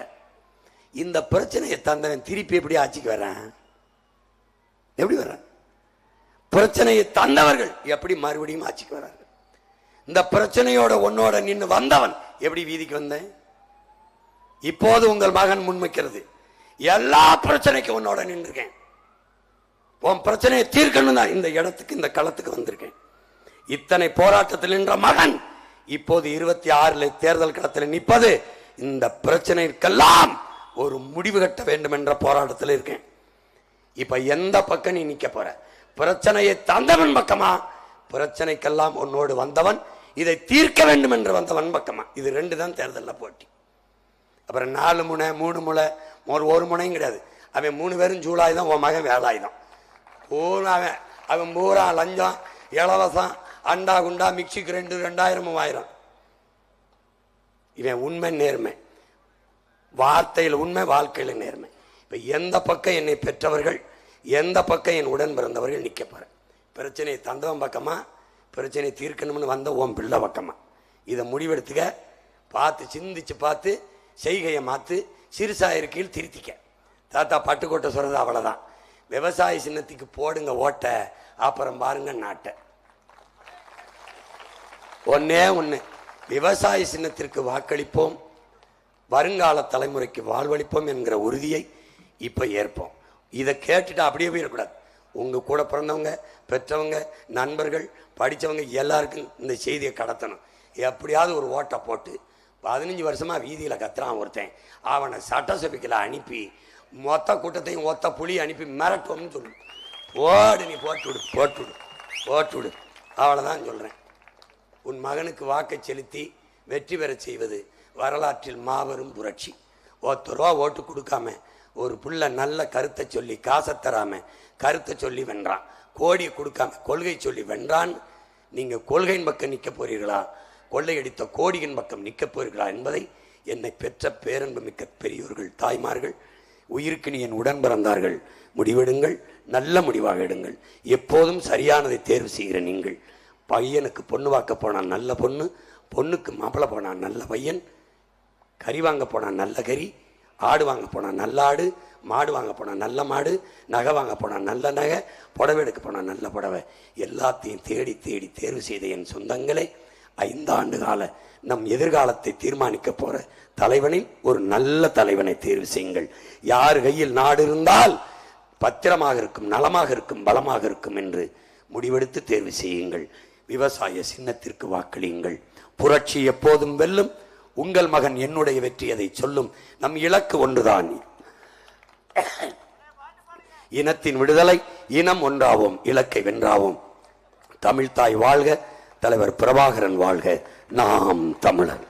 Speaker 1: இந்த பிரச்சனையை தந்தவன் திருப்பி எப்படி ஆட்சிக்கு வர்றான்? எப்படி வர்றான்? பிரச்சனையை தந்தவர்கள் எப்படி மறுபடியும் ஆட்சிக்கு வர்றார்கள்? இந்த பிரச்சனையோட உன்னோட நின்று வந்தவன் எப்படி வீதிக்கு வந்தேன்? இப்போது உங்கள் மகன் முன்வைக்கிறது, எல்லா பிரச்சனைக்கும் உன்னோட நின்றுருக்கேன், உன் பிரச்சனையை தீர்க்கணும் தான் இந்த இடத்துக்கு, இந்த களத்துக்கு வந்திருக்கேன். இத்தனை போராட்டத்தில் நின்ற மகன் இப்போது 26 தேர்தல் களத்தில் நிற்பது இந்த பிரச்சனைக்கெல்லாம் ஒரு முடிவு கட்ட வேண்டும் என்ற போராட்டத்தில் இருக்கேன். இப்ப எந்த பக்கம் நீ நிக்க போற? பிரச்சனையை தந்தவன் பக்கமா, பிரச்சனைக்கெல்லாம் உன்னோடு வந்தவன் இதை தீர்க்க வேண்டும் என்று வந்தவன் பக்கமா? இது 2 தான் தேர்தலில் போட்டி. அப்புறம் 4 முனை 3 முனை 1 முனையும் கிடையாது. அவன் 3 பேரும் ஜூலாயுதம், உன் மகன் வேலாயுதம். அவன் பூரா லஞ்சம், இலவசம், அண்டா குண்டா, மிக்சி கிரைண்டு, 2000 3000. இவன் உண்மை நேர்மை, வார்த்தையில் உண்மை, வாழ்க்கையில் நேர்மை. இப்ப எந்த பக்கம் என்னை பெற்றவர்கள், எந்த பக்கம் என் உடன் பிறந்தவர்கள் நிக்க போற? பிரச்சனையை தந்தவன் பக்கமா, பிரச்சனை தீர்க்கணும்னு வந்த உன் பிள்ளை பக்கமா? இதை முடிவெடுத்துக்க. பார்த்து சிந்திச்சு பார்த்து செய்கையை மாத்து. சிறுசா இருக்கையில் திருத்திக்க. தாத்தா பட்டுக்கோட்டை சொல்றது அவ்வளவுதான். விவசாய சின்னத்துக்கு போடுங்க ஓட்ட, அப்புறம் பாருங்க நாட்டை. ஒன்னே ஒண்ணு, விவசாய சின்னத்திற்கு வாக்களிப்போம், வருங்கால தலைமுறைக்கு வாழ்வளிப்போம் என்கிற உறுதியை இப்ப ஏற்போம். இதை கேட்டுட்டு அப்படியே போயிடக்கூடாது. உங்க கூட பிறந்தவங்க, பெற்றவங்க, நண்பர்கள், படித்தவங்க எல்லாருக்கும் இந்த செய்தியை கடத்தணும். எப்படியாவது ஒரு ஓட்டை போட்டு 15 வருஷமா வீதியில கத்துறான் ஒருத்தன், அவனை சட்டசபைக்குள்ள அனுப்பி மொத்த கூட்டத்தையும் ஒத்த புலி அனுப்பி மிரட்டுவோம்னு சொல்லு. ஓடு, நீ போட்டு விடு, போட்டு விடு, போட்டு விடு. அவ்வளவுதான் சொல்றேன். உன் மகனுக்கு வாக்கை செலுத்தி வெற்றி பெற செய்வது வரலாற்றில் மாபெரும் புரட்சி. 10 ரூபா ஓட்டு கொடுக்காம ஒரு புள்ள நல்ல கருத்தை சொல்லி காசை தராம கருத்தை சொல்லி வென்றான். கோடியை கொடுக்காம கொள்கை சொல்லி வென்றான். நீங்க கொள்கையின் பக்கம் நிற்க போறீர்களா, கொள்ளையடித்த கோடியின் பக்கம் நிற்க போறீர்களா என்பதை என்னை பெற்ற பேரன்பு மிக்க பெரியோர்கள், தாய்மார்கள், உயிருக்கு நீ என் உடன் பிறந்தார்கள், முடிவெடுங்கள், நல்ல முடிவாக எடுங்கள். எப்போதும் சரியானதை தேர்வு செய்கிற நீங்கள், பையனுக்கு பொண்ணு வாக்க போனான் நல்ல பொண்ணு, பொண்ணுக்கு மாப்பிள்ளை போனான் நல்ல பையன், கறி வாங்க போனான் நல்ல கறி, ஆடு வாங்க போனான் நல்ல ஆடு, மாடு வாங்க போனான் நல்ல மாடு, நகை வாங்க போனான் நல்ல நகை, புடவை எடுக்க போனான் நல்ல புடவை, எல்லாத்தையும் தேடி தேடி தேர்வு செய்த என் சொந்தங்களே, 5 ஆண்டு கால நம் எதிர்காலத்தை தீர்மானிக்க போற தலைவனில் ஒரு நல்ல தலைவனை தேர்வு செய்யுங்கள். யார் கையில் நாடு இருந்தால் பத்திரமாக இருக்கும், நலமாக இருக்கும், பலமாக இருக்கும் என்று முடிவெடுத்து தேர்வு செய்யுங்கள். விவசாய சின்னத்திற்கு வாக்களியுங்கள். புரட்சி எப்போதும் வெல்லும். உங்கள் மகன் என்னுடைய வெற்றி அதை சொல்லும். நம் இலக்கு ஒன்றுதான், இனத்தின் விடுதலை. இனம் ஒன்றாவோம், இலக்கை வென்றாவோம். தமிழ்தாய் வாழ்க, தலைவர் பிரபாகரன் வாழ்க. நாம் தமிழர்.